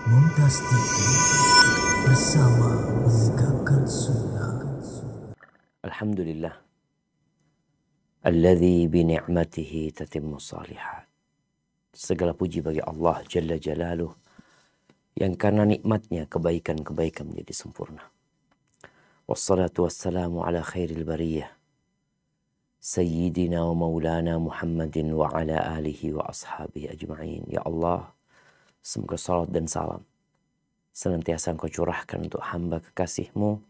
Mumtaz TV bersama menegakkan sunnah. Alhamdulillah alladzi bi ni'matihi tatimmu shalihat. Segala puji bagi Allah Jalla Jalaluh yang karena nikmatnya kebaikan-kebaikan menjadi sempurna. Wassalatu wassalamu ala khairil bariyah Sayyidina wa maulana Muhammadin wa ala alihi wa ashabihi ajma'in. Ya Allah, semoga salat dan salam senantiasa Engkau curahkan untuk hamba kekasih-Mu,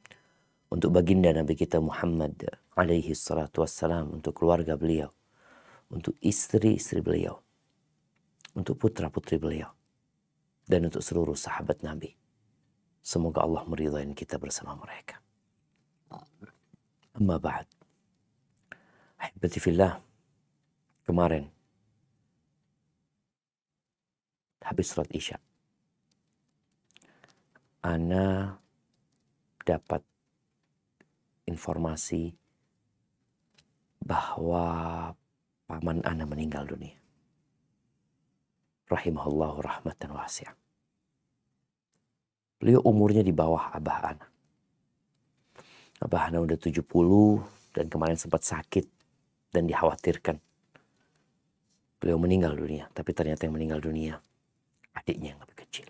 untuk baginda Nabi kita Muhammad alaihi salatu wassalam, untuk keluarga beliau, untuk istri-istri beliau, untuk putra-putri beliau, dan untuk seluruh sahabat Nabi. Semoga Allah meridhai kita bersama mereka. Amma ba'd. Ahibati fillah, kemarin habis salat Isya, ana dapat informasi bahwa paman ana meninggal dunia. Rahimahullahu rahmatan wasi'ah. Beliau umurnya di bawah abah ana. Abah ana udah 70 dan kemarin sempat sakit dan dikhawatirkan beliau meninggal dunia. Tapi ternyata yang meninggal dunia adiknya yang lebih kecil.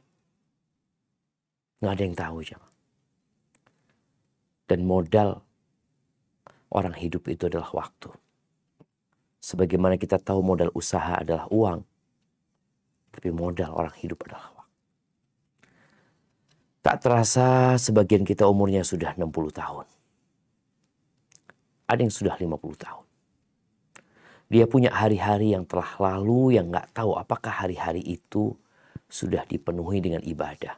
Nggak ada yang tahu, jemaah. Dan modal orang hidup itu adalah waktu. Sebagaimana kita tahu modal usaha adalah uang, tapi modal orang hidup adalah waktu. Tak terasa sebagian kita umurnya sudah 60 tahun. Ada yang sudah 50 tahun. Dia punya hari-hari yang telah lalu yang nggak tahu apakah hari-hari itu sudah dipenuhi dengan ibadah.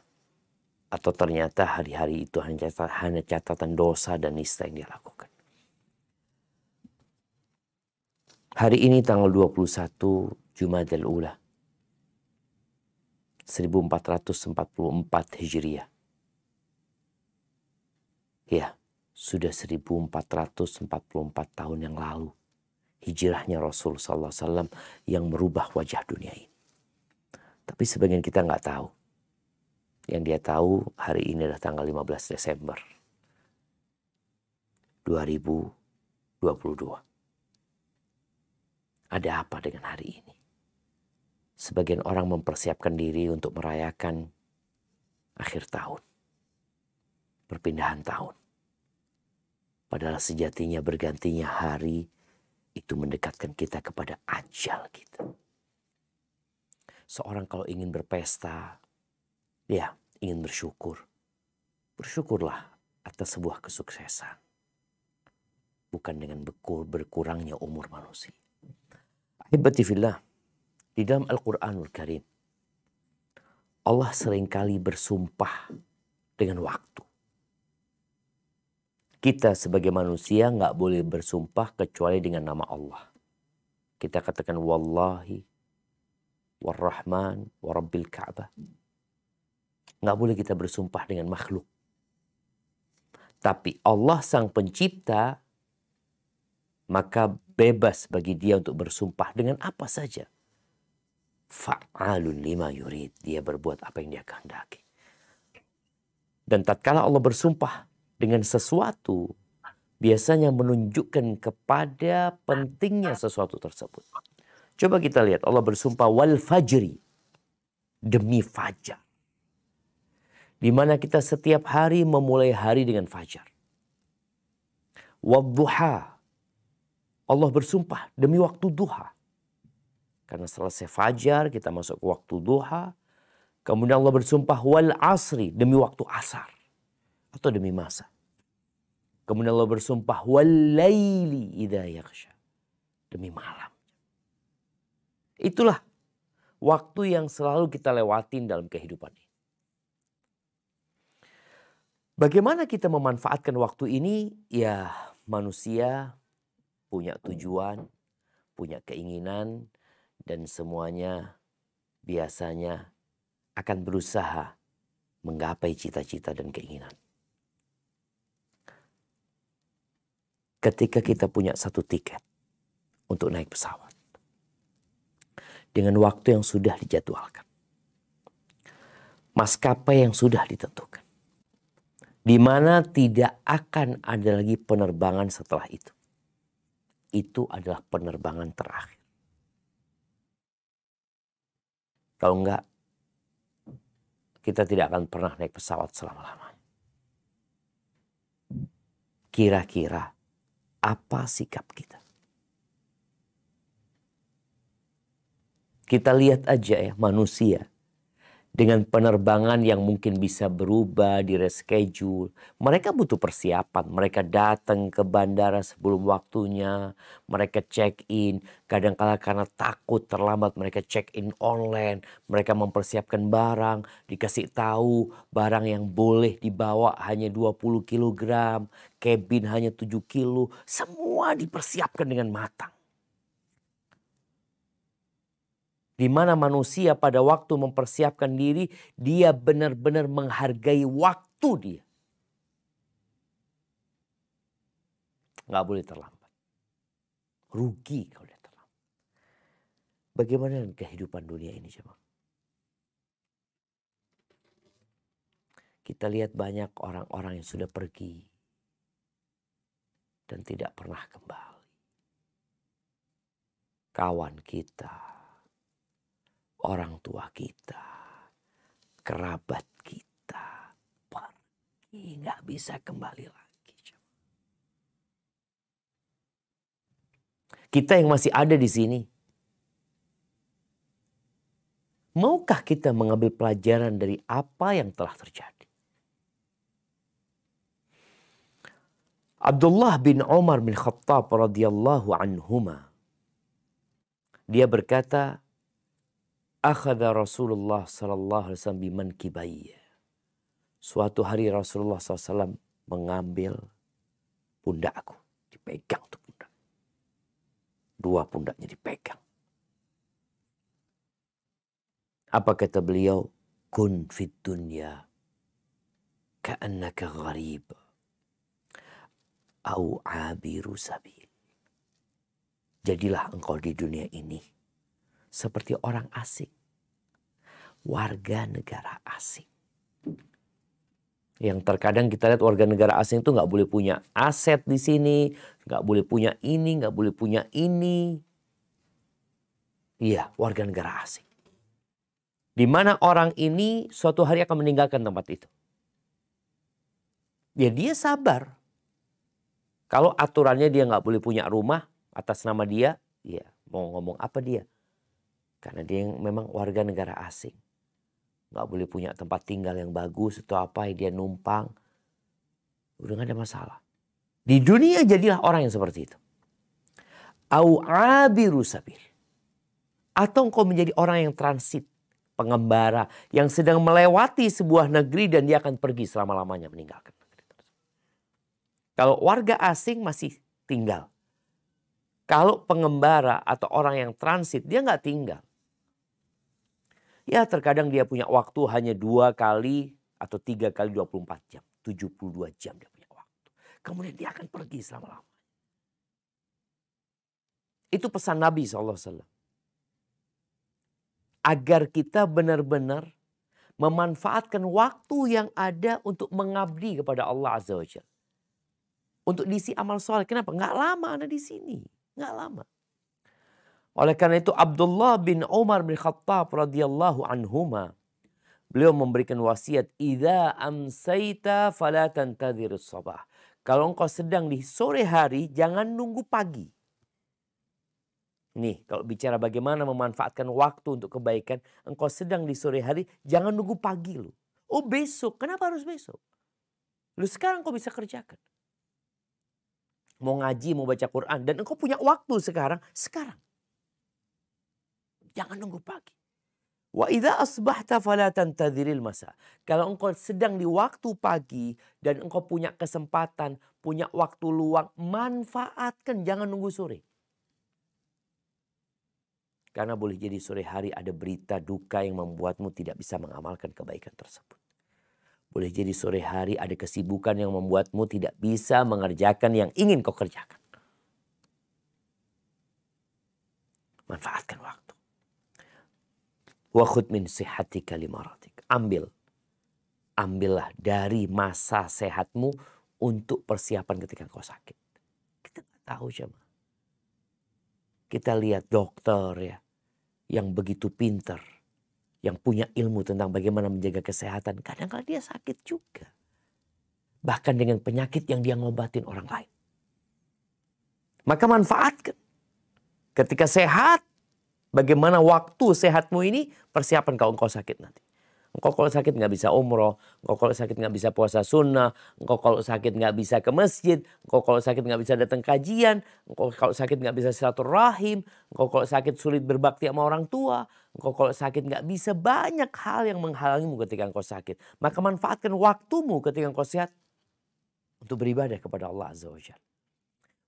Atau ternyata hari-hari itu hanya catatan dosa dan nista yang dia lakukan. Hari ini tanggal 21 Jumadil Ula 1444 Hijriah. Ya, sudah 1444 tahun yang lalu hijrahnya Rasul sallallahu alaihi wasallam yang merubah wajah dunia ini. Tapi sebagian kita nggak tahu. Yang dia tahu hari ini adalah tanggal 15 Desember 2022. Ada apa dengan hari ini? Sebagian orang mempersiapkan diri untuk merayakan akhir tahun. Perpindahan tahun. Padahal sejatinya bergantinya hari itu mendekatkan kita kepada ajal kita. Seorang kalau ingin berpesta, dia ingin bersyukur. Bersyukurlah atas sebuah kesuksesan. Bukan dengan berkurangnya umur manusia. Ahibati fillah, di dalam Al-Quranul Karim, Allah seringkali bersumpah dengan waktu. Kita sebagai manusia nggak boleh bersumpah kecuali dengan nama Allah. Kita katakan wallahi, warrahman, warabbil ka'bah. Nggak boleh kita bersumpah dengan makhluk. Tapi Allah sang pencipta, maka bebas bagi dia untuk bersumpah dengan apa saja. Fa'alun lima yurid. Dia berbuat apa yang dia kehendaki. Dan tatkala Allah bersumpah dengan sesuatu, biasanya menunjukkan kepada pentingnya sesuatu tersebut. Coba kita lihat, Allah bersumpah wal fajri, demi fajar. Di mana kita setiap hari memulai hari dengan fajar. Wadduha, Allah bersumpah demi waktu duha. Karena selesai fajar kita masuk ke waktu duha. Kemudian Allah bersumpah wal asri, demi waktu asar. Atau demi masa. Kemudian Allah bersumpah wal laili idza yaghsha, demi malam. Itulah waktu yang selalu kita lewatin dalam kehidupan ini. Bagaimana kita memanfaatkan waktu ini? Ya, manusia punya tujuan, punya keinginan, dan semuanya biasanya akan berusaha menggapai cita-cita dan keinginan. Ketika kita punya satu tiket untuk naik pesawat dengan waktu yang sudah dijadwalkan, maskapai yang sudah ditentukan. Di mana tidak akan ada lagi penerbangan setelah itu. Itu adalah penerbangan terakhir. Kalau enggak, kita tidak akan pernah naik pesawat selama-lamanya. Kira-kira apa sikap kita? Kita lihat aja ya manusia dengan penerbangan yang mungkin bisa berubah, di-reschedule. Mereka butuh persiapan. Mereka datang ke bandara sebelum waktunya. Mereka check-in. Kadang-kala karena takut terlambat mereka check-in online. Mereka mempersiapkan barang. Dikasih tahu barang yang boleh dibawa hanya 20 kilogram. Cabin hanya 7 kilo. Semua dipersiapkan dengan matang. Di mana manusia pada waktu mempersiapkan diri, dia benar-benar menghargai waktu dia. Nggak boleh terlambat. Rugi kalau dia terlambat. Bagaimana dengan kehidupan dunia ini coba? Kita lihat banyak orang-orang yang sudah pergi dan tidak pernah kembali. Kawan kita, orang tua kita, kerabat kita, pergi nggak bisa kembali lagi. Kita yang masih ada di sini, maukah kita mengambil pelajaran dari apa yang telah terjadi? Abdullah bin Umar bin Khattab radhiyallahu anhuma, dia berkata, akhadha Rasulullah sallallahu alaihi wasallam bimankibayya. Suatu hari Rasulullah SAW mengambil pundakku, dipegang tuh pundak. Dua pundaknya dipegang. Apa kata beliau? Kun fid dunya ka'annaka gharib au abiru sabil. Jadilah engkau di dunia ini seperti orang asing, warga negara asing. Yang terkadang kita lihat warga negara asing itu nggak boleh punya aset di sini, nggak boleh punya ini, nggak boleh punya ini. Iya, warga negara asing. Di mana orang ini suatu hari akan meninggalkan tempat itu. Ya dia sabar. Kalau aturannya dia nggak boleh punya rumah atas nama dia, ya mau ngomong apa dia? Karena dia memang warga negara asing. Nggak boleh punya tempat tinggal yang bagus atau apa, dia numpang. Udah gak ada masalah. Di dunia jadilah orang yang seperti itu. Au abiru sabil. Atau engkau menjadi orang yang transit, pengembara, yang sedang melewati sebuah negeri dan dia akan pergi selama-lamanya meninggalkan negeri tersebut. Kalau warga asing masih tinggal. Kalau pengembara atau orang yang transit, dia nggak tinggal. Ya terkadang dia punya waktu hanya 2 kali atau 3 kali 24 jam. 72 jam dia punya waktu. Kemudian dia akan pergi selama-lamanya. Itu pesan Nabi SAW. Agar kita benar-benar memanfaatkan waktu yang ada untuk mengabdi kepada Allah Azza wa Jalla. Untuk diisi amal soleh. Kenapa? Nggak lama Anda di sini. Nggak lama. Oleh karena itu Abdullah bin Umar bin Khattab radhiyallahu anhuma, beliau memberikan wasiat, idza amsayta fala tantadhirus sabah. Kalau engkau sedang di sore hari, jangan nunggu pagi. Nih, kalau bicara bagaimana memanfaatkan waktu untuk kebaikan, engkau sedang di sore hari, jangan nunggu pagi lu. Oh besok, kenapa harus besok? Lu sekarang kau bisa kerjakan. Mau ngaji, mau baca Quran, dan engkau punya waktu sekarang. Jangan nunggu pagi. Wa idza asbahta fala tantadhiril masa. Kalau engkau sedang di waktu pagi dan engkau punya kesempatan, punya waktu luang, manfaatkan, jangan nunggu sore. Karena boleh jadi sore hari ada berita duka yang membuatmu tidak bisa mengamalkan kebaikan tersebut. Boleh jadi sore hari ada kesibukan yang membuatmu tidak bisa mengerjakan yang ingin kau kerjakan. Manfaatkan waktu. Wa khudh min sihhatika limaratik. Ambil ambillah dari masa sehatmu untuk persiapan ketika engkau sakit. Kita nggak tahu jemaah. Kita lihat dokter ya, yang begitu pintar, yang punya ilmu tentang bagaimana menjaga kesehatan. Kadang-kadang dia sakit juga. Bahkan dengan penyakit yang dia ngobatin orang lain. Maka manfaatkan. Ketika sehat, bagaimana waktu sehatmu ini persiapan kalau engkau sakit nanti. Engkau kalau sakit nggak bisa umroh, engkau kalau sakit nggak bisa puasa sunnah, engkau kalau sakit nggak bisa ke masjid, engkau kalau sakit nggak bisa datang kajian, engkau kalau sakit nggak bisa silaturahim, engkau kalau sakit sulit berbakti sama orang tua, engkau kalau sakit nggak bisa, banyak hal yang menghalangimu ketika engkau sakit. Maka manfaatkan waktumu ketika engkau sehat untuk beribadah kepada Allah Azza wa Jalla.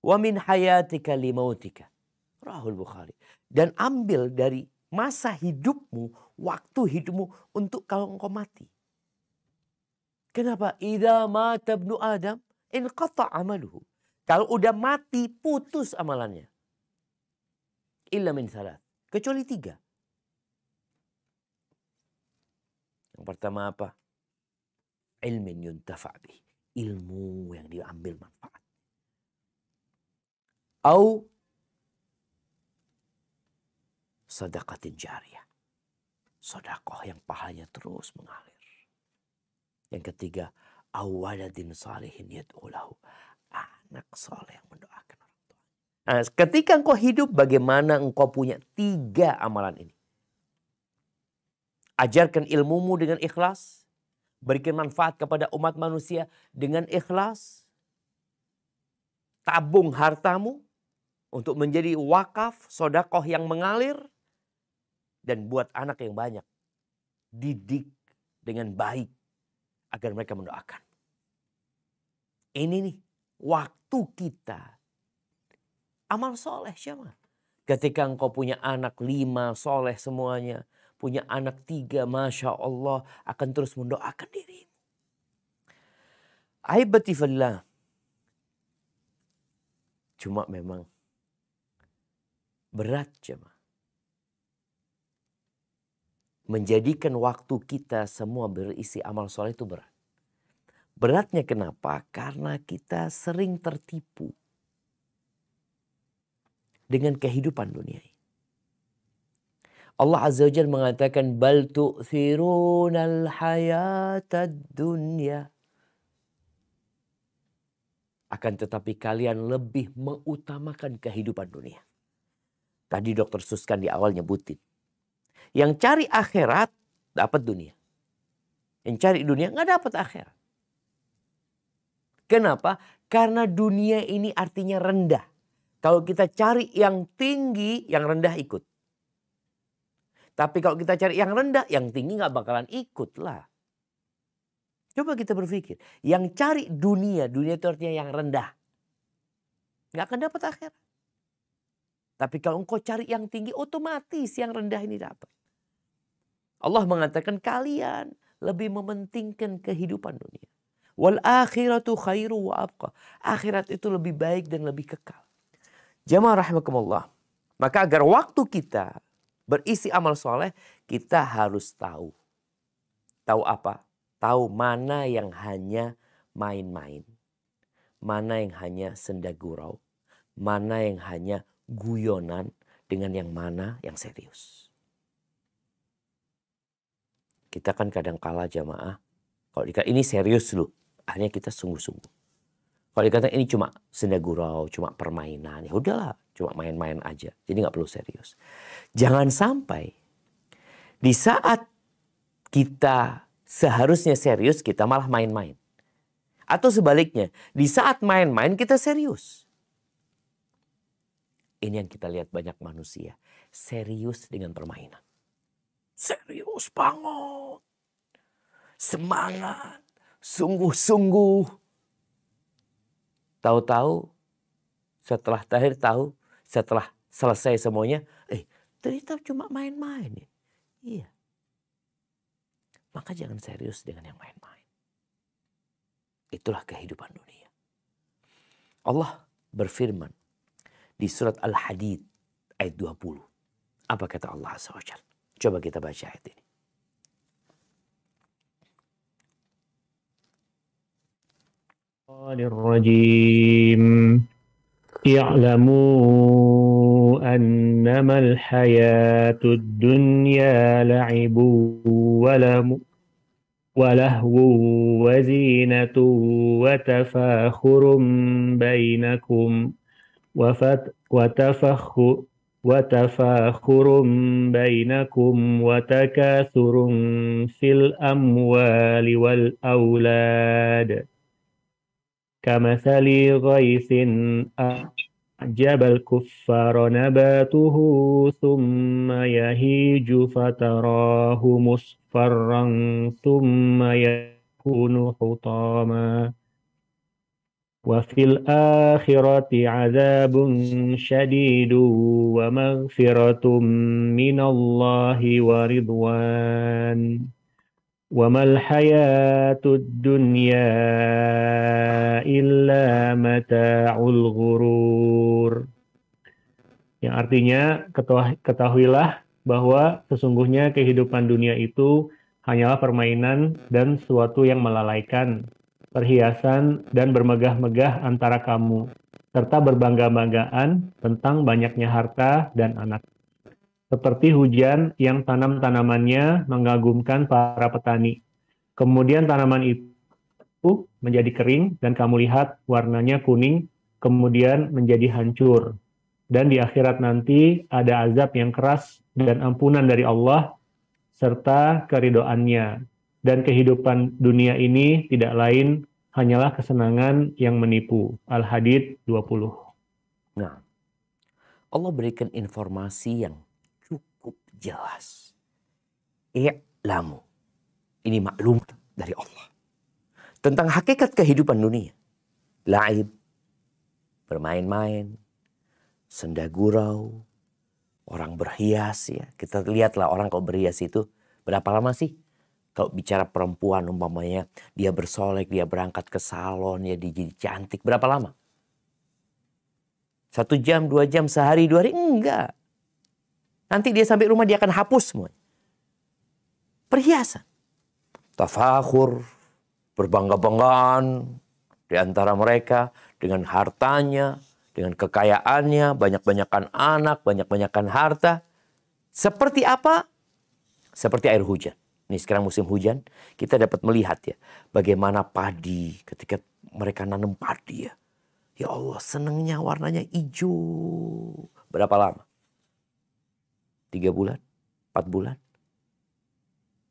Wa min hayatika limautika. Rahul Bukhari. Dan ambil dari masa hidupmu, waktu hidupmu untuk kalau engkau mati. Kenapa? Idza mata ibnu Adam inqata amaluhu. Kalau udah mati putus amalannya. Illa min salat. Kecuali 3. Yang pertama apa? Ilmin yuntafa' bih. Ilmu yang diambil manfaat. Au sedekatin jariyah. Sedekah yang pahalanya terus mengalir. Yang ketiga, awaladin salihin yad'u lahu. Anak soleh yang mendoakan orang tua. Nah, ketika engkau hidup, bagaimana engkau punya 3 amalan ini? Ajarkan ilmumu dengan ikhlas. Berikan manfaat kepada umat manusia dengan ikhlas. Tabung hartamu untuk menjadi wakaf, sedekah yang mengalir. Dan buat anak yang banyak. Didik dengan baik. Agar mereka mendoakan. Ini nih. Waktu kita. Amal soleh siapa? Ketika engkau punya anak 5 soleh semuanya. Punya anak 3 Masya Allah. Akan terus mendoakan dirimu. Ahibati fillah. Cuma memang. Berat jemaah. Menjadikan waktu kita semua berisi amal soleh itu berat. Beratnya kenapa? Karena kita sering tertipu dengan kehidupan dunia ini. Allah Azza wa Jalla mengatakan bal tu'thirunal hayatad dunya. Akan tetapi kalian lebih mengutamakan kehidupan dunia. Tadi Dr. Suskan di awal nyebutin. Yang cari akhirat dapat dunia. Yang cari dunia nggak dapat akhirat. Kenapa? Karena dunia ini artinya rendah. Kalau kita cari yang tinggi, yang rendah ikut. Tapi kalau kita cari yang rendah, yang tinggi nggak bakalan ikut lah. Coba kita berpikir. Yang cari dunia, dunia itu artinya yang rendah. Nggak akan dapat akhirat. Tapi kalau engkau cari yang tinggi, otomatis yang rendah ini dapat. Allah mengatakan kalian lebih mementingkan kehidupan dunia. Wal akhiratu khairu wa abqa. Akhirat itu lebih baik dan lebih kekal. Jamaah rahimakumullah. Maka agar waktu kita berisi amal soleh, kita harus tahu. Tahu apa? Tahu mana yang hanya main-main. Mana yang hanya senda gurau. Mana yang hanya guyonan. Dengan yang mana yang serius. Kita kan kadang kala jamaah. Kalau dikatakan ini serius loh. Akhirnya kita sungguh-sungguh. Kalau dikatakan ini cuma senda gurau, cuma permainan. Ya udahlah, cuma main-main aja. Jadi gak perlu serius. Jangan sampai di saat kita seharusnya serius, kita malah main-main. Atau sebaliknya, di saat main-main kita serius. Ini yang kita lihat banyak manusia. Serius dengan permainan. Serius banget. Semangat. Sungguh-sungguh. Tahu-tahu setelah terakhir tahu, setelah selesai semuanya, ternyata cuma main-main. Iya. Maka jangan serius dengan yang main-main. Itulah kehidupan dunia. Allah berfirman di surat Al-Hadid ayat 20. Apa kata Allah SWT? Coba kita baca ayat ini. الرجيم اعلموا أنما الحياة الدنيا لعب ولهو وزينة وتفاخر بينكم وتفاخر بينكم وتكاثر في الأموال والأولاد كمثل غيث أعجب الكفار نباته ثم يهيج فتراه مصفرا ثم يكون حطاما وفي الآخرة عذاب شديد ومغفرة من الله ورضوان وما الحياة الدنيا إلا متاع الغرور. Yang artinya ketahuilah bahwa sesungguhnya kehidupan dunia itu hanyalah permainan dan sesuatu yang melalaikan, perhiasan dan bermegah-megah antara kamu, serta berbangga-banggaan tentang banyaknya harta dan anak. Seperti hujan yang tanam-tanamannya mengagumkan para petani. Kemudian tanaman itu menjadi kering dan kamu lihat warnanya kuning, kemudian menjadi hancur. Dan di akhirat nanti ada azab yang keras dan ampunan dari Allah serta keridhoannya. Dan kehidupan dunia ini tidak lain hanyalah kesenangan yang menipu. Al-Hadid 20. Nah, Allah berikan informasi yang cukup jelas. I'lamu. Ini maklum dari Allah. Tentang hakikat kehidupan dunia. Laib, bermain-main, senda gurau, orang berhias ya. Kita lihatlah orang kalau berhias itu berapa lama sih? Kalau bicara perempuan umpamanya dia bersolek, dia berangkat ke salon, ya dia jadi cantik. Berapa lama? 1 jam, 2 jam, sehari, 2 hari? Enggak. Nanti dia sampai rumah dia akan hapus semua. Perhiasan. Tafakhur, berbangga-banggaan di antara mereka dengan hartanya, dengan kekayaannya, banyak-banyakan anak, banyak-banyakan harta. Seperti apa? Seperti air hujan. Ini sekarang musim hujan, kita dapat melihat ya, bagaimana padi ketika mereka nanam padi ya. Ya Allah, senangnya warnanya hijau. Berapa lama? 3 bulan? 4 bulan?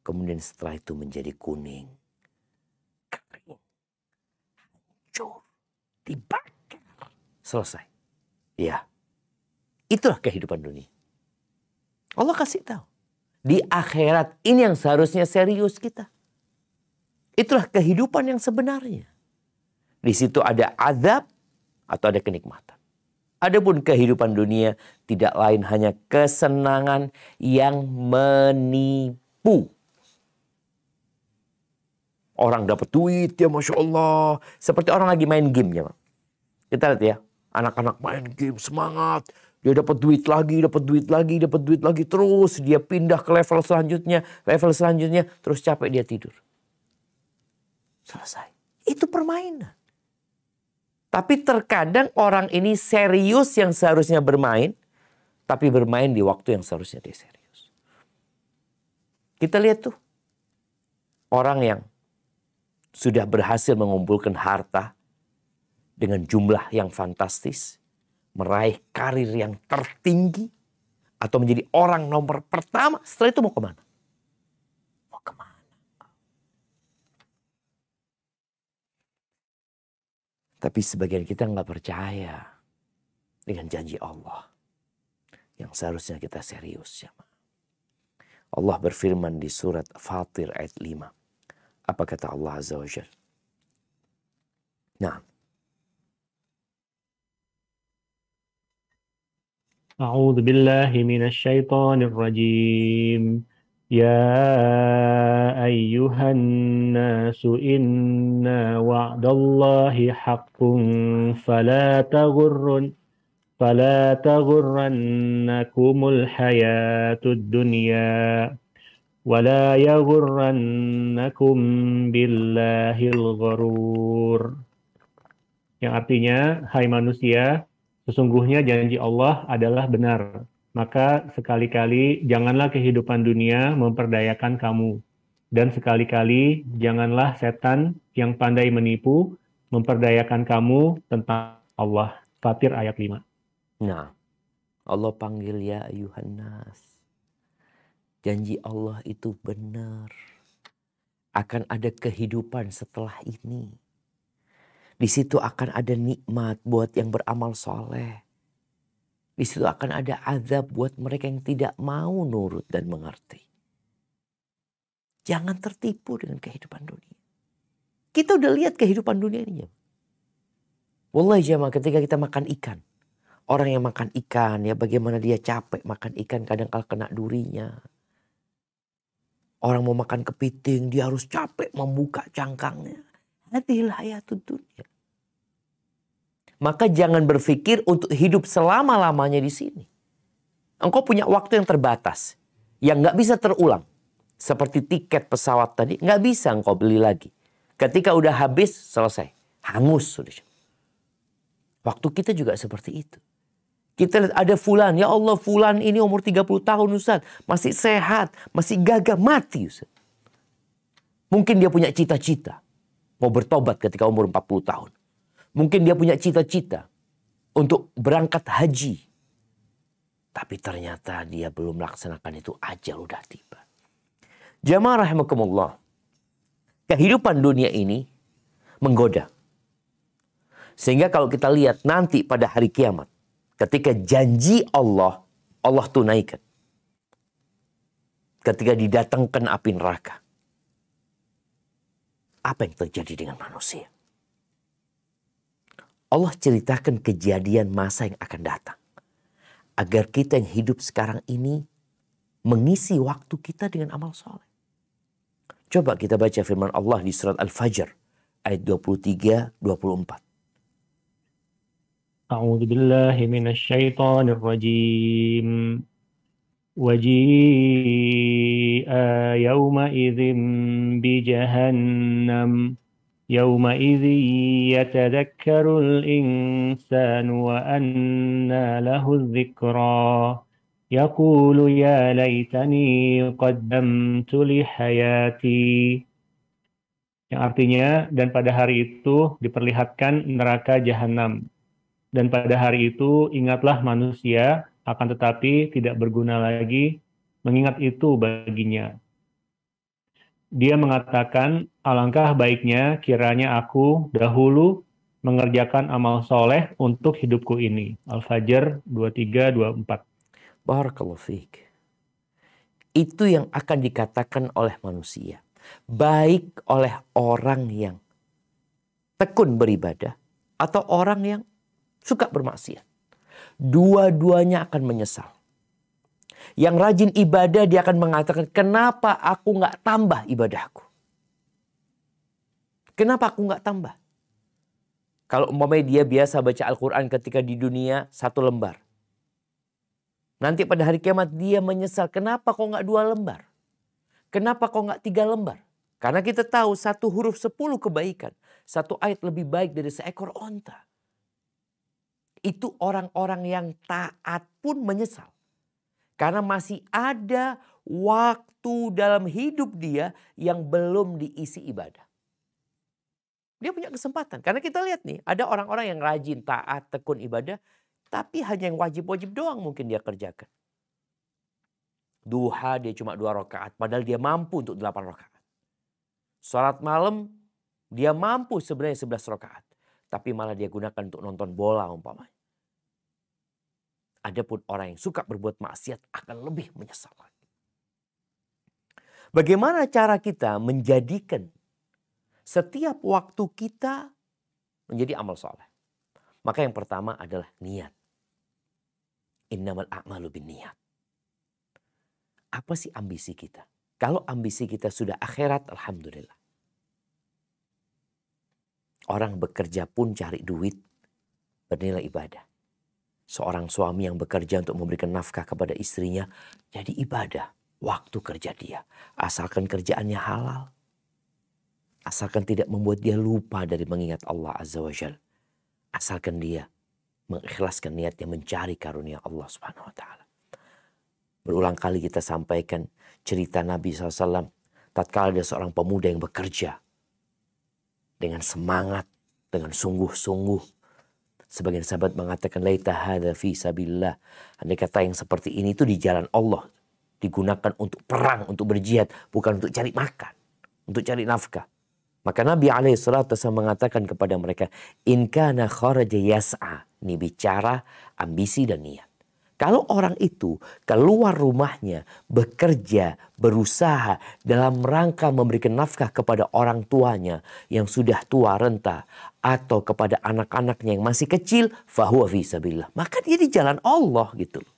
Kemudian setelah itu menjadi kuning. Kering. Hancur. Dibakar. Selesai. Ya. Itulah kehidupan dunia. Allah kasih tahu. Di akhirat ini yang seharusnya serius kita. Itulah kehidupan yang sebenarnya. Di situ ada azab atau ada kenikmatan. Adapun kehidupan dunia tidak lain hanya kesenangan yang menipu. Orang dapat duit ya Masya Allah. Seperti orang lagi main game ya. Kita lihat ya. Anak-anak main game semangat. Dia dapat duit lagi, dapat duit lagi, dapat duit lagi. Terus dia pindah ke level selanjutnya. Level selanjutnya. Terus capek dia tidur. Selesai. Itu permainan. Tapi terkadang orang ini serius yang seharusnya bermain. Tapi bermain di waktu yang seharusnya dia serius. Kita lihat tuh. Orang yang sudah berhasil mengumpulkan harta. Dengan jumlah yang fantastis. Meraih karir yang tertinggi. Atau menjadi orang nomor pertama. Setelah itu mau kemana? Mau kemana? Tapi sebagian kita nggak percaya. Dengan janji Allah. Yang seharusnya kita serius. Ya. Allah berfirman di surat Fatir ayat 5. Apa kata Allah Azza wa Jalla? Nah. A'udzu billahi minasy syaithanir rajim. Ya ayyuhan nasu inna wa'dallahi haqqun fala taghurrannakumul hayatud dunya wala yaghurrannakum billahil gharur. Yang artinya, hai manusia, sesungguhnya janji Allah adalah benar. Maka sekali-kali janganlah kehidupan dunia memperdayakan kamu. Dan sekali-kali janganlah setan yang pandai menipu memperdayakan kamu tentang Allah. Fatir ayat 5. Nah, Allah panggil ya ayuhan nas. Janji Allah itu benar. Akan ada kehidupan setelah ini. Di situ akan ada nikmat buat yang beramal soleh. Di situ akan ada azab buat mereka yang tidak mau nurut dan mengerti. Jangan tertipu dengan kehidupan dunia. Kita udah lihat kehidupan dunia ini. Wallahi jamaah, ketika kita makan ikan. Orang yang makan ikan ya, bagaimana dia capek makan ikan, kadang kala kena durinya. Orang mau makan kepiting, dia harus capek membuka cangkangnya. Hadhil hayatud dunia. Maka jangan berpikir untuk hidup selama-lamanya di sini. Engkau punya waktu yang terbatas, yang nggak bisa terulang. Seperti tiket pesawat tadi, nggak bisa engkau beli lagi. Ketika udah habis, selesai. Hangus sudah. Waktu kita juga seperti itu. Kita lihat ada fulan, ya Allah fulan ini umur 30 tahun Ustaz. Masih sehat, masih gagah, mati Ustaz. Mungkin dia punya cita-cita. Mau bertobat ketika umur 40 tahun. Mungkin dia punya cita-cita untuk berangkat haji. Tapi ternyata dia belum melaksanakan itu, ajal udah tiba. Jamaah rahimakumullah. Kehidupan dunia ini menggoda. Sehingga kalau kita lihat nanti pada hari kiamat. Ketika janji Allah tunaikan. Ketika didatangkan api neraka. Apa yang terjadi dengan manusia? Allah ceritakan kejadian masa yang akan datang. Agar kita yang hidup sekarang ini mengisi waktu kita dengan amal soleh. Coba kita baca firman Allah di surat Al-Fajr. Ayat 23-24. A'udzu billahi minasyaitonir rajim. Waji'a yawma idzin bi jahannam. Yawma idzi yatadhakkarul insanu wa anna lahu dzikra. Yaqulu ya laitani qaddamtu li hayati. Yang artinya, dan pada hari itu diperlihatkan neraka jahanam. Dan pada hari itu ingatlah manusia, akan tetapi tidak berguna lagi mengingat itu baginya. Dia mengatakan, alangkah baiknya kiranya aku dahulu mengerjakan amal soleh untuk hidupku ini. Al-Fajr 23-24. Barakallahu fiik. Itu yang akan dikatakan oleh manusia. Baik oleh orang yang tekun beribadah atau orang yang suka bermaksiat. Dua-duanya akan menyesal. Yang rajin ibadah dia akan mengatakan, kenapa aku nggak tambah ibadahku? Kenapa aku nggak tambah? Kalau umpamanya dia biasa baca Al-Quran ketika di dunia 1 lembar. Nanti pada hari kiamat dia menyesal, kenapa kok nggak 2 lembar? Kenapa kok nggak 3 lembar? Karena kita tahu 1 huruf 10 kebaikan. 1 ayat lebih baik dari seekor onta. Itu orang-orang yang taat pun menyesal. Karena masih ada waktu dalam hidup dia yang belum diisi ibadah. Dia punya kesempatan. Karena kita lihat nih, ada orang-orang yang rajin, taat, tekun ibadah. Tapi hanya yang wajib-wajib doang mungkin dia kerjakan. Duha dia cuma 2 rakaat. Padahal dia mampu untuk 8 rakaat. Salat malam dia mampu sebenarnya 11 rakaat. Tapi malah dia gunakan untuk nonton bola umpamanya. Adapun orang yang suka berbuat maksiat akan lebih menyesal lagi. Bagaimana cara kita menjadikan setiap waktu kita menjadi amal soleh? Maka yang pertama adalah niat. Innamal a'malu binniyat. Apa sih ambisi kita? Kalau ambisi kita sudah akhirat, alhamdulillah. Orang bekerja pun cari duit bernilai ibadah. Seorang suami yang bekerja untuk memberikan nafkah kepada istrinya, jadi ibadah waktu kerja dia. Asalkan kerjaannya halal. Asalkan tidak membuat dia lupa dari mengingat Allah Azza wa Jalla. Asalkan dia mengikhlaskan niatnya mencari karunia Allah Subhanahu wa Ta'ala. Berulang kali kita sampaikan cerita Nabi SAW. Tatkala ada seorang pemuda yang bekerja dengan semangat, dengan sungguh-sungguh. Sebagian sahabat mengatakan, laita hadza fi sabilillah. Andai kata yang seperti ini itu di jalan Allah. Digunakan untuk perang, untuk berjihad. Bukan untuk cari makan, untuk cari nafkah. Maka Nabi SAW mengatakan kepada mereka, in kana kharaja yas'a. Ini bicara ambisi dan niat. Kalau orang itu keluar rumahnya, bekerja, berusaha dalam rangka memberikan nafkah kepada orang tuanya yang sudah tua renta, atau kepada anak-anaknya yang masih kecil, fahuwa fi sabilillah. Maka dia di jalan Allah gitu loh.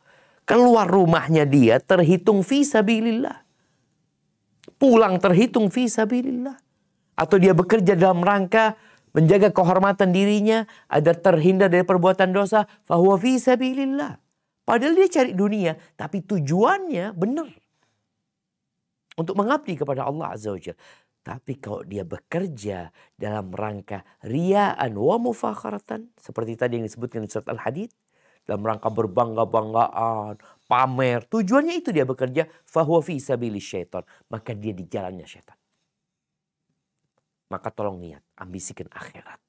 Keluar rumahnya dia terhitung fi sabilillah. Pulang terhitung fi sabilillah. Atau dia bekerja dalam rangka menjaga kehormatan dirinya agar terhindar dari perbuatan dosa, fahuwa fi sabilillah. Padahal dia cari dunia, tapi tujuannya benar. Untuk mengabdi kepada Allah Azza wa Jalla. Tapi kalau dia bekerja dalam rangka riya'an wa mufakharatan, seperti tadi yang disebutkan di surat Al-Hadid, dalam rangka berbangga-banggaan, pamer, tujuannya itu dia bekerja, fahuwa fi sabilis syaitan. Maka dia di jalannya syaitan. Maka tolong niat, ambisikan akhirat.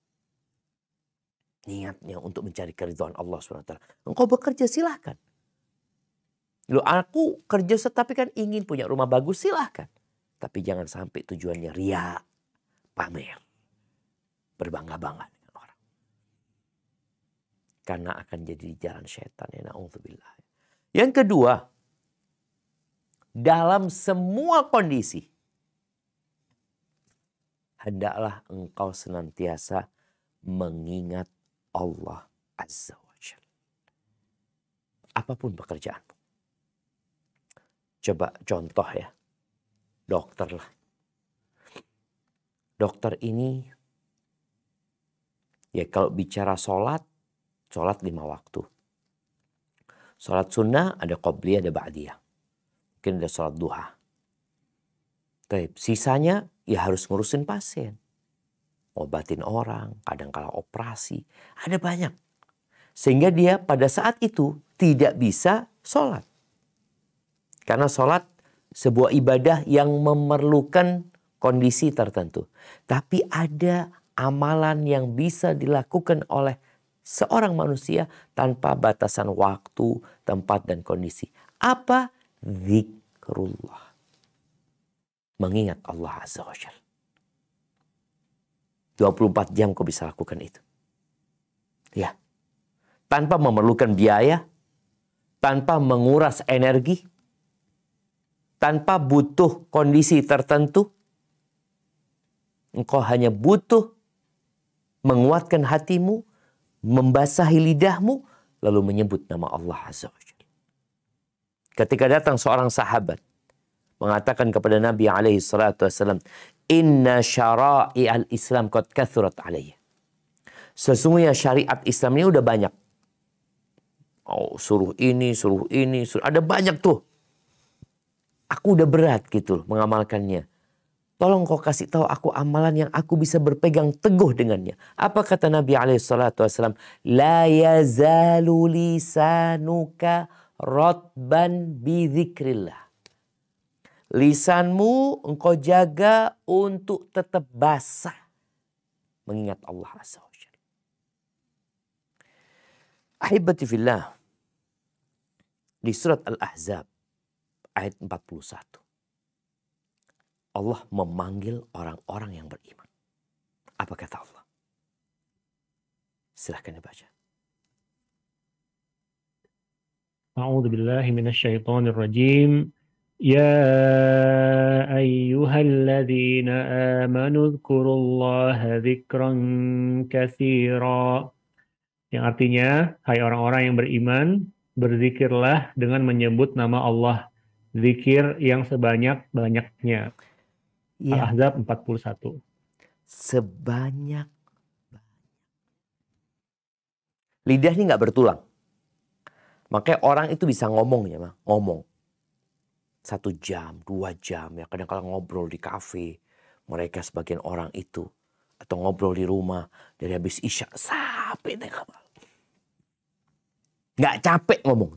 Niatnya untuk mencari keridhaan Allah SWT. Engkau bekerja silahkan. Loh, aku kerja tapi kan ingin punya rumah bagus, silahkan. Tapi jangan sampai tujuannya ria, pamer, berbangga-bangga dengan orang. Karena akan jadi di jalan syaitan. Ya, na'udzubillah. Yang kedua, dalam semua kondisi, hendaklah engkau senantiasa mengingat Allah Azza wa Jalla. Apapun pekerjaanmu. Coba contoh ya. Dokter lah. Dokter ini, ya kalau bicara sholat 5 waktu. Sholat sunnah ada qobliyah, ada ba'diyah. Mungkin ada sholat duha. Tapi sisanya ya harus ngurusin pasien. Obatin orang, kadang-kala operasi. Ada banyak. Sehingga dia pada saat itu tidak bisa sholat. Karena sholat sebuah ibadah yang memerlukan kondisi tertentu. Tapi ada amalan yang bisa dilakukan oleh seorang manusia tanpa batasan waktu, tempat, dan kondisi. Apa? Zikrullah. Mengingat Allah Azza wa Jalla. 24 jam kau bisa lakukan itu. Ya. Tanpa memerlukan biaya. Tanpa menguras energi. Tanpa butuh kondisi tertentu. Engkau hanya butuh menguatkan hatimu. Membasahi lidahmu. Lalu menyebut nama Allah Azza wa Jalla. Ketika datang seorang sahabat. Mengatakan kepada Nabi SAW. Inna syara'i al-Islam qad kathurat alayya. Sesungguhnya syariat Islam ini udah banyak. Oh, suruh ini, suruh ini, suruh. Ada banyak tuh. Aku udah berat gitu mengamalkannya. Tolong kau kasih tahu aku amalan yang aku bisa berpegang teguh dengannya. Apa kata Nabi SAW? La yazalu lisanuka rotban bidzikrillah. Lisanmu engkau jaga untuk tetap basah. Mengingat Allah Azza wa Jalla. Ahibati fillah. Di surat Al-Ahzab. Ayat 41. Allah memanggil orang-orang yang beriman. Apa kata Allah? Silahkan dibaca. A'udzu billahi minasyaitonir rajim. يا أيها الذين آمنوا اذكروا الله ذكرا كثيرا. Yang artinya, hai orang-orang yang beriman, berzikirlah dengan menyebut nama Allah. Zikir yang sebanyak-banyaknya. Ya. Al-Ahzab 41. Sebanyak. Lidah ini nggak bertulang. Makanya orang itu bisa ngomong ya, ngomong. 1 jam, 2 jam, ya kadang-kadang ngobrol di kafe. Mereka sebagian orang itu Atau ngobrol di rumah dari habis isya sampai tengah malam. Nggak capek ngomong.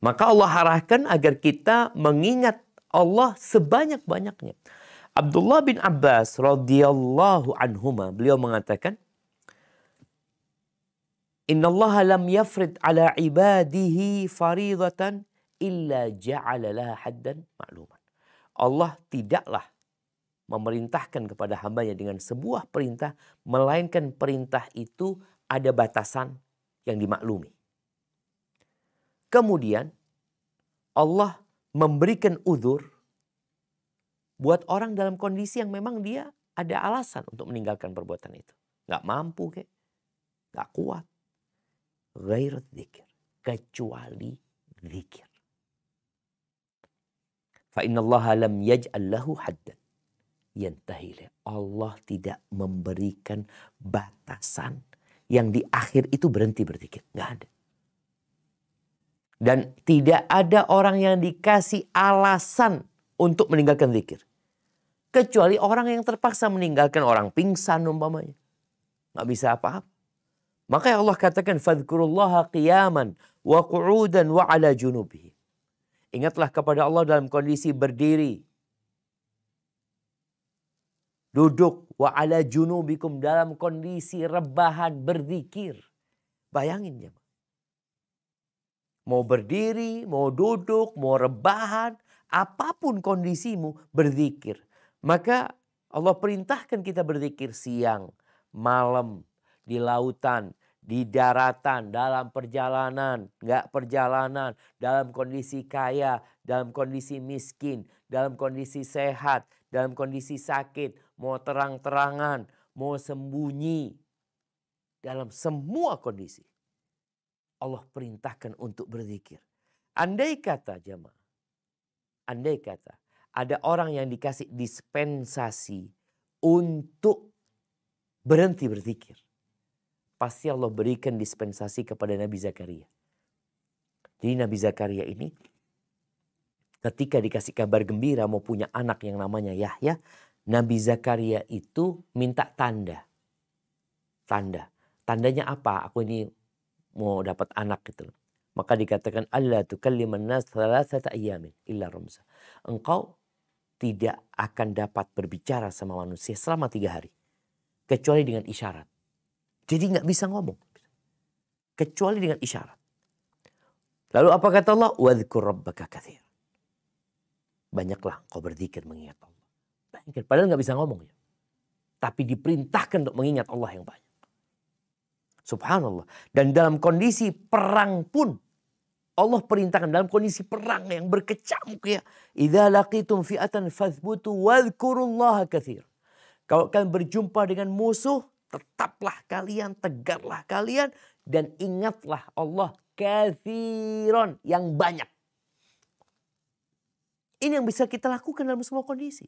Maka Allah arahkan agar kita mengingat Allah sebanyak-banyaknya. Abdullah bin Abbas radhiyallahu anhuma, beliau mengatakan, Inna Allah lam yafrid ala ibadihi faridatan illa ja'ala laha haddan ma'luman. Allah tidaklah memerintahkan kepada hambanya dengan sebuah perintah, melainkan perintah itu ada batasan yang dimaklumi. Kemudian Allah memberikan uzur buat orang dalam kondisi yang memang dia ada alasan untuk meninggalkan perbuatan itu. Nggak mampu, nggak kuat. Ghairat dzikir, kecuali zikir. Fa innallaha lam yaj'al lahu haddan yantahi. Allah tidak memberikan batasan yang di akhir itu berhenti berzikir. Nggak ada. Dan tidak ada orang yang dikasih alasan untuk meninggalkan zikir. Kecuali orang yang terpaksa meninggalkan, orang pingsan umpamanya. Nggak bisa apa-apa. Maka Allah katakan, fadhkurullaha qiyaman wa qu'udan wa ala junubihi. Ingatlah kepada Allah dalam kondisi berdiri, duduk, wa ala junubikum, dalam kondisi rebahan berzikir. Bayangin ya. Mau berdiri, mau duduk, mau rebahan, apapun kondisimu, berzikir. Maka Allah perintahkan kita berzikir siang, malam, di lautan, di daratan, dalam perjalanan, nggak perjalanan, dalam kondisi kaya, dalam kondisi miskin, dalam kondisi sehat, dalam kondisi sakit, mau terang-terangan, mau sembunyi, dalam semua kondisi. Allah perintahkan untuk berzikir. Andai kata jemaah, andai kata ada orang yang dikasih dispensasi untuk berhenti berzikir, pasti Allah berikan dispensasi kepada Nabi Zakaria. Jadi Nabi Zakaria ini ketika dikasih kabar gembira mau punya anak yang namanya Yahya, Nabi Zakaria itu minta tanda. Tandanya apa? Aku ini mau dapat anak gitu. Maka dikatakan Allah tukalliman nas thalathata ayyamin illa ramza. Engkau tidak akan dapat berbicara sama manusia selama 3 hari. Kecuali dengan isyarat. Jadi nggak bisa ngomong. Kecuali dengan isyarat. Lalu apa kata Allah? Wadhkur rabbaka katsir. Banyaklah kau berzikir mengingat Allah. Banyak. Padahal nggak bisa ngomong. Ya. Tapi diperintahkan untuk mengingat Allah yang banyak. Subhanallah. Dan dalam kondisi perang pun. Allah perintahkan dalam kondisi perang yang berkecamuk ya. Idza laqitum fi'atan fathbutu wadhkurullaha katsir. Kalau kalian berjumpa dengan musuh, tetaplah kalian, tegarlah kalian, dan ingatlah Allah katsiran, yang banyak. Ini yang bisa kita lakukan dalam semua kondisi.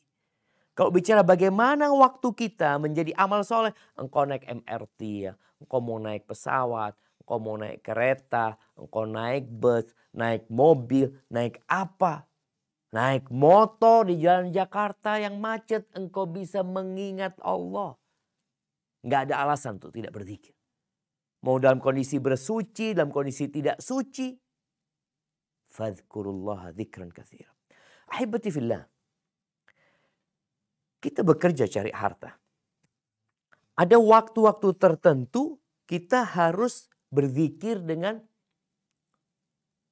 Kalau bicara bagaimana waktu kita menjadi amal soleh, engkau naik MRT ya, engkau mau naik pesawat, engkau mau naik kereta, engkau naik bus, naik mobil, naik apa. Naik motor di jalan Jakarta yang macet, engkau bisa mengingat Allah. Nggak ada alasan untuk tidak berzikir. Mau dalam kondisi bersuci, dalam kondisi tidak suci. Fadhkurullaha dzikran katsiran. Ahibati fillah. Kita bekerja cari harta. Ada waktu-waktu tertentu kita harus berzikir dengan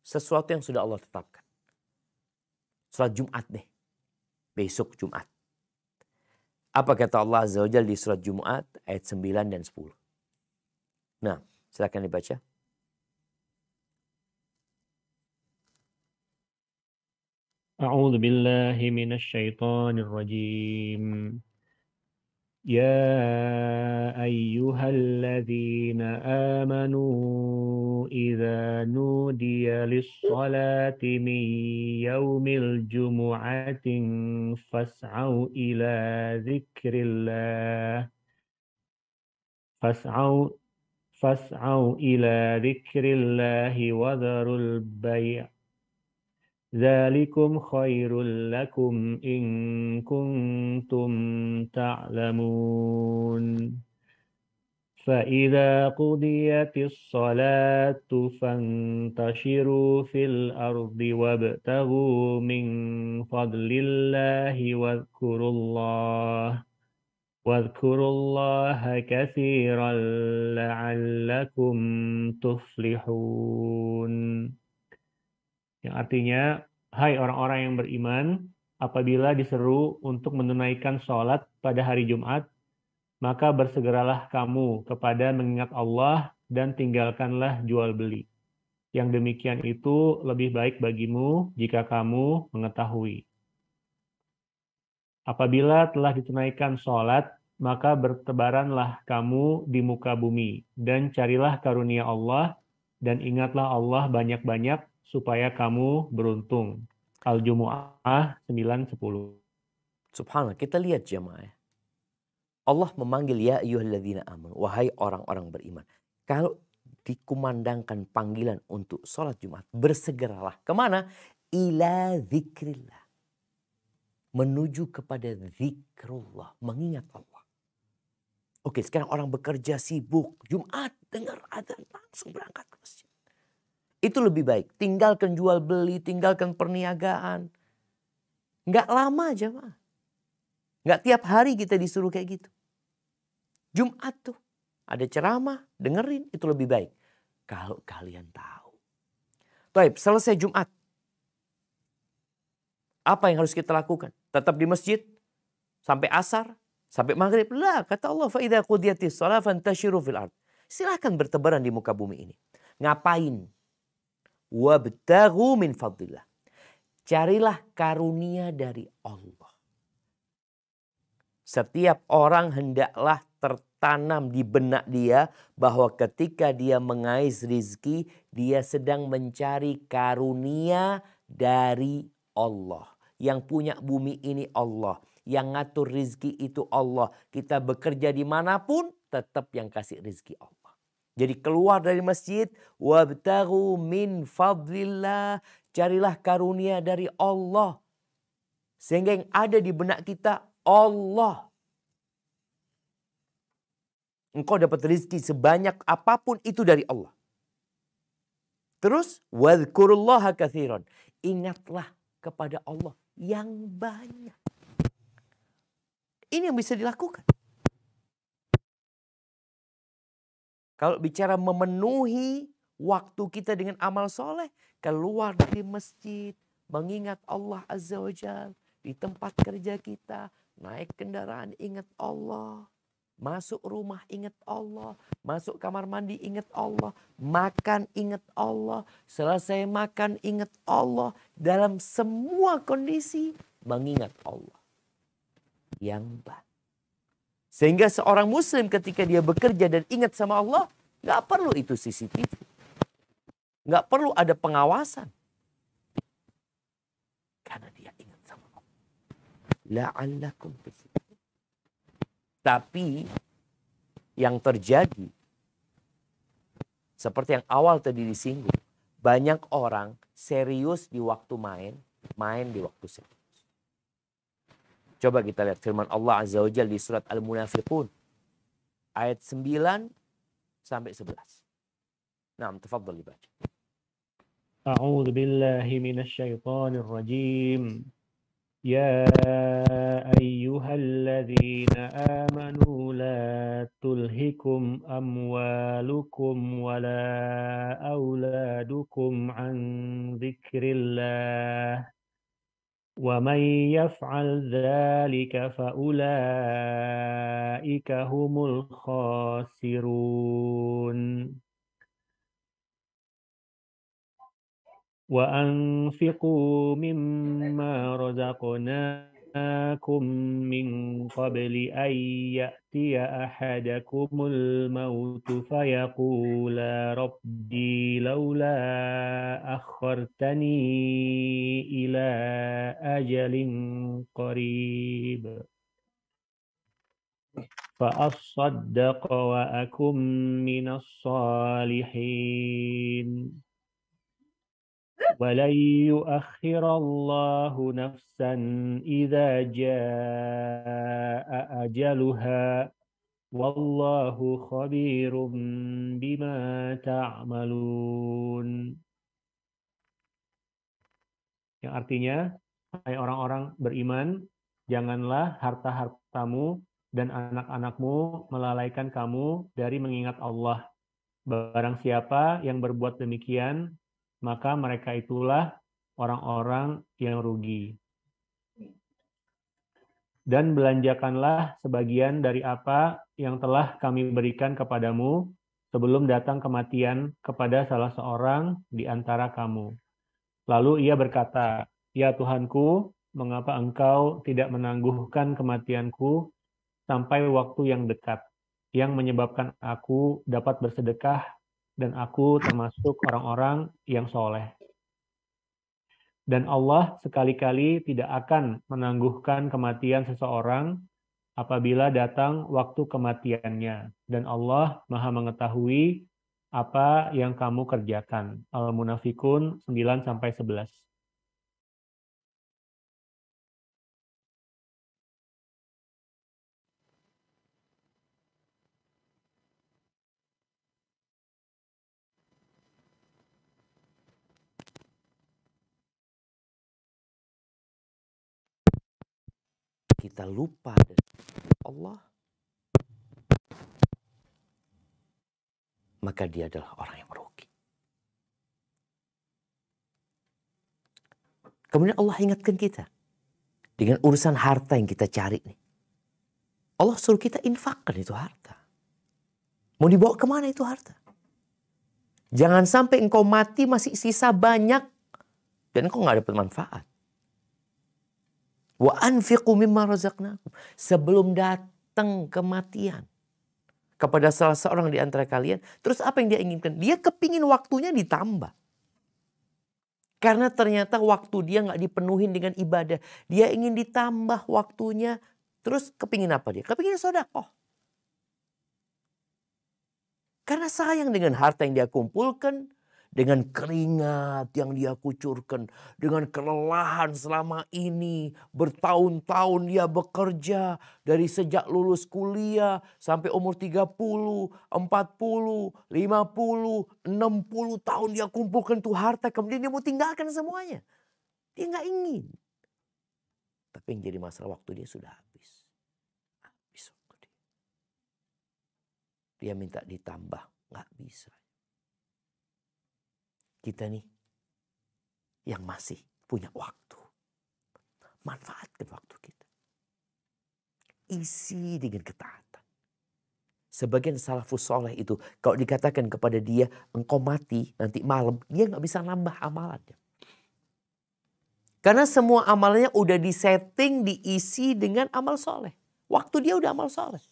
sesuatu yang sudah Allah tetapkan. Salat Jumat deh. Besok Jumat. Apa kata Allah Azza wa Jalla di surat Jumat ayat 9 dan 10. Nah, silakan dibaca. A'udzu billahi minasy syaithanir rajim. يا أيها الذين آمنوا إذا نودي للصلاة من يوم الجمعة فاسعوا إلى ذكر الله فاسعوا إلى ذكر الله وذروا البيع Dzalikum khairul lakum in kuntum ta'lamun. فإذا قضيت الصلاة فانتشروا في الأرض وابتغوا من فضل الله واذكروا الله كثيرا لعلكم تفلحون. Yang artinya, hai orang-orang yang beriman, apabila diseru untuk menunaikan sholat pada hari Jumat, maka bersegeralah kamu kepada mengingat Allah dan tinggalkanlah jual beli. Yang demikian itu lebih baik bagimu jika kamu mengetahui. Apabila telah ditunaikan sholat, maka bertebaranlah kamu di muka bumi, dan carilah karunia Allah, dan ingatlah Allah banyak-banyak supaya kamu beruntung. Al-Jumu'ah 9-10. Subhanallah, kita lihat jemaah. Allah memanggil ya ayyuhalladzina amanu, wahai orang-orang beriman. Kalau dikumandangkan panggilan untuk sholat Jumat, bersegeralah. Kemana? Ila zikrillah. Menuju kepada zikrullah, mengingat Allah. Oke, sekarang orang bekerja sibuk, Jumat dengar adzan langsung berangkat ke masjid. Itu lebih baik. Tinggalkan jual beli, tinggalkan perniagaan. Nggak lama jemaah. Nggak tiap hari kita disuruh kayak gitu. Jumat tuh ada ceramah, dengerin, itu lebih baik. Kalau kalian tahu. Baik, selesai Jumat. Apa yang harus kita lakukan? Tetap di masjid sampai asar, sampai maghrib? Lah, kata Allah, fa idza qudiyatis shalah fantashiru fil ard. Silakan bertebaran di muka bumi ini. Ngapain? Wabtaghu min fadlillah. Carilah karunia dari Allah. Setiap orang hendaklah tertanam di benak dia bahwa ketika dia mengais rizki, dia sedang mencari karunia dari Allah. Yang punya bumi ini Allah. Yang ngatur rizki itu Allah. Kita bekerja dimanapun tetap yang kasih rizki Allah. Jadi keluar dari masjid. Wabtaghu min fadlillah. Carilah karunia dari Allah. Sehingga yang ada di benak kita Allah. Engkau dapat rizki sebanyak apapun itu dari Allah. Terus, wadhkurullaha katsiran. Ingatlah kepada Allah yang banyak. Ini yang bisa dilakukan. Kalau bicara memenuhi waktu kita dengan amal soleh, keluar dari masjid, mengingat Allah Azza wa Jalla. Di tempat kerja kita, naik kendaraan ingat Allah. Masuk rumah ingat Allah. Masuk kamar mandi ingat Allah. Makan ingat Allah. Selesai makan ingat Allah. Dalam semua kondisi mengingat Allah. Yang baik. Sehingga seorang muslim ketika dia bekerja dan ingat sama Allah. Gak perlu itu CCTV. Gak perlu ada pengawasan. Karena dia ingat sama Allah. La'allakum tuflihun. Tapi yang terjadi seperti yang awal tadi disinggung, banyak orang serius di waktu main, main di waktu serius. Coba kita lihat firman Allah Azza wa Jalla di surat Al-Munafiqun ayat 9 sampai 11. Naam, tafadhal dibaca. A'udzu billahi minasyaitonir rajim. يا أيها الذين آمنوا لا تلهكم أموالكم ولا أولادكم عن ذكر الله ومن يفعل ذلك فأولئك هم الخاسرون وأنفقوا مما رزقناكم من قبل أن يأتي أحدكم الموت فيقول ربي لولا أخرتني إلى أجل قريب فأصدق وأكن من الصالحين وَلَن يُؤَخِّرَ اللَّهُ نَفْسًا إِذَا جَاءَ أَجَلُهَا وَاللَّهُ خَبِيرٌ بِمَا تَعْمَلُونَ. Yang artinya, hai orang-orang beriman, janganlah harta-hartamu dan anak-anakmu melalaikan kamu dari mengingat Allah. Barang siapa yang berbuat demikian, maka mereka itulah orang-orang yang rugi. Dan belanjakanlah sebagian dari apa yang telah kami berikan kepadamu sebelum datang kematian kepada salah seorang di antara kamu. Lalu ia berkata, "Ya Tuhanku, mengapa engkau tidak menangguhkan kematianku sampai waktu yang dekat, yang menyebabkan aku dapat bersedekah dan aku termasuk orang-orang yang soleh." Dan Allah sekali-kali tidak akan menangguhkan kematian seseorang apabila datang waktu kematiannya. Dan Allah Maha mengetahui apa yang kamu kerjakan. Al-Munafikun 9-11. Kita lupa dari Allah, maka dia adalah orang yang merugi. Kemudian Allah ingatkan kita dengan urusan harta yang kita cari nih. Allah suruh kita infakkan itu harta. Mau dibawa kemana itu harta? Jangan sampai engkau mati masih sisa banyak dan engkau nggak dapat manfaat. Wa anfiqu mimma razaqnakum. Sebelum datang kematian kepada salah seorang di antara kalian, terus apa yang dia inginkan? Dia kepingin waktunya ditambah. Karena ternyata waktu dia nggak dipenuhin dengan ibadah. Dia ingin ditambah waktunya. Terus kepingin apa dia? Kepingin sedekah. Karena sayang dengan harta yang dia kumpulkan. Dengan keringat yang dia kucurkan. Dengan kelelahan selama ini. Bertahun-tahun dia bekerja. Dari sejak lulus kuliah. Sampai umur 30, 40, 50, 60 tahun dia kumpulkan tuh harta. Kemudian dia mau tinggalkan semuanya. Dia nggak ingin. Tapi yang jadi masalah waktu dia sudah habis. Habis waktu dia. Dia minta ditambah. Nggak bisa. Kita nih yang masih punya waktu. Manfaatkan waktu kita. Isi dengan ketaatan. Sebagian salafus soleh itu kalau dikatakan kepada dia engkau mati nanti malam. Dia nggak bisa nambah amalannya. Karena semua amalnya udah disetting, diisi dengan amal soleh. Waktu dia udah amal soleh.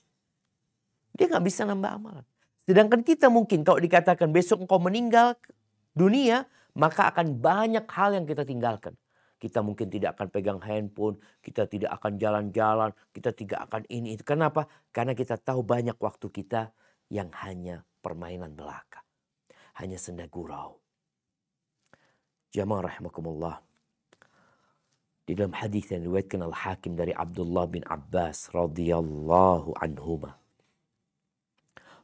Dia nggak bisa nambah amalan. Sedangkan kita mungkin kalau dikatakan besok engkau meninggal dunia, maka akan banyak hal yang kita tinggalkan. Kita mungkin tidak akan pegang handphone, kita tidak akan jalan-jalan, kita tidak akan ini itu. Kenapa? Karena kita tahu banyak waktu kita yang hanya permainan belaka. Hanya senda gurau. Jamaah rahimakumullah. Di dalam hadis yang diriwayatkan Al-Hakim dari Abdullah bin Abbas radhiyallahu anhuma.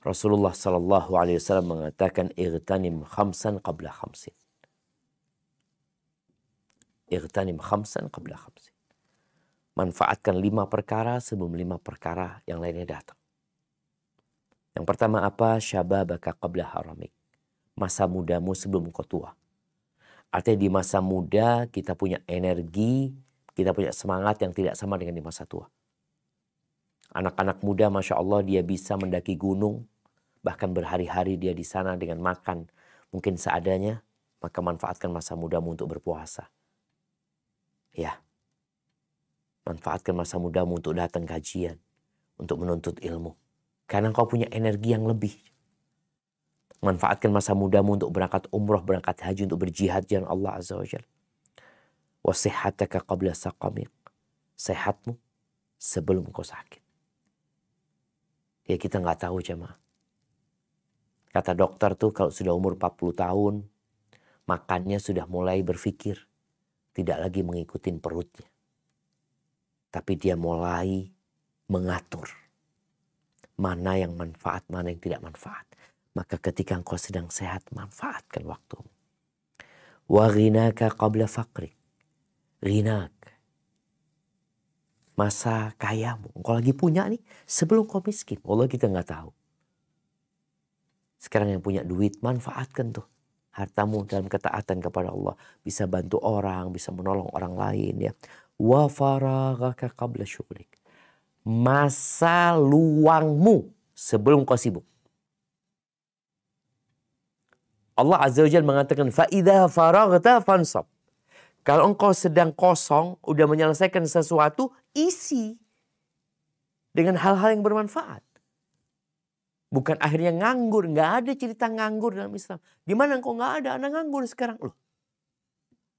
Rasulullah sallallahu alaihi wasallam mengatakan igtanim khamsan qabla khamsin. Igtanim khamsan qabla khamsin. Manfaatkan 5 perkara sebelum 5 perkara yang lainnya datang. Yang pertama apa? Syababaka qabla haramik. Masa mudamu sebelum kau tua. Artinya di masa muda kita punya energi, kita punya semangat yang tidak sama dengan di masa tua. Anak-anak muda Masya Allah dia bisa mendaki gunung. Bahkan berhari-hari dia di sana dengan makan. Mungkin seadanya. Maka manfaatkan masa mudamu untuk berpuasa. Ya. Manfaatkan masa mudamu untuk datang kajian. Untuk menuntut ilmu. Karena kau punya energi yang lebih. Manfaatkan masa mudamu untuk berangkat umroh, berangkat haji, untuk berjihad jalan Allah Azza wa Jalla. Wa sihhataka qabla saqamik. Sehatmu sebelum kau sakit. Ya kita nggak tahu jemaah. Kata dokter tuh kalau sudah umur 40 tahun, Makannya sudah mulai berpikir, tidak lagi mengikuti perutnya. Tapi dia mulai mengatur mana yang manfaat, mana yang tidak manfaat. Maka ketika engkau sedang sehat, manfaatkan waktumu. Wa ghinaka qabla faqrik. Ghinak. Masa kayamu. Engkau lagi punya nih sebelum kau miskin. Allah kita nggak tahu. Sekarang yang punya duit, manfaatkan tuh hartamu dalam ketaatan kepada Allah. Bisa bantu orang, bisa menolong orang lain ya. Wa faraghaka qabla syughlik. Masa luangmu sebelum kau sibuk. Allah Azza wa Jalla mengatakan fa idza faraghta fansab. Kalau engkau sedang kosong, udah menyelesaikan sesuatu, isi dengan hal-hal yang bermanfaat. Bukan akhirnya nganggur. Nggak ada cerita nganggur dalam Islam. Gimana engkau nggak ada anak nganggur sekarang? Loh,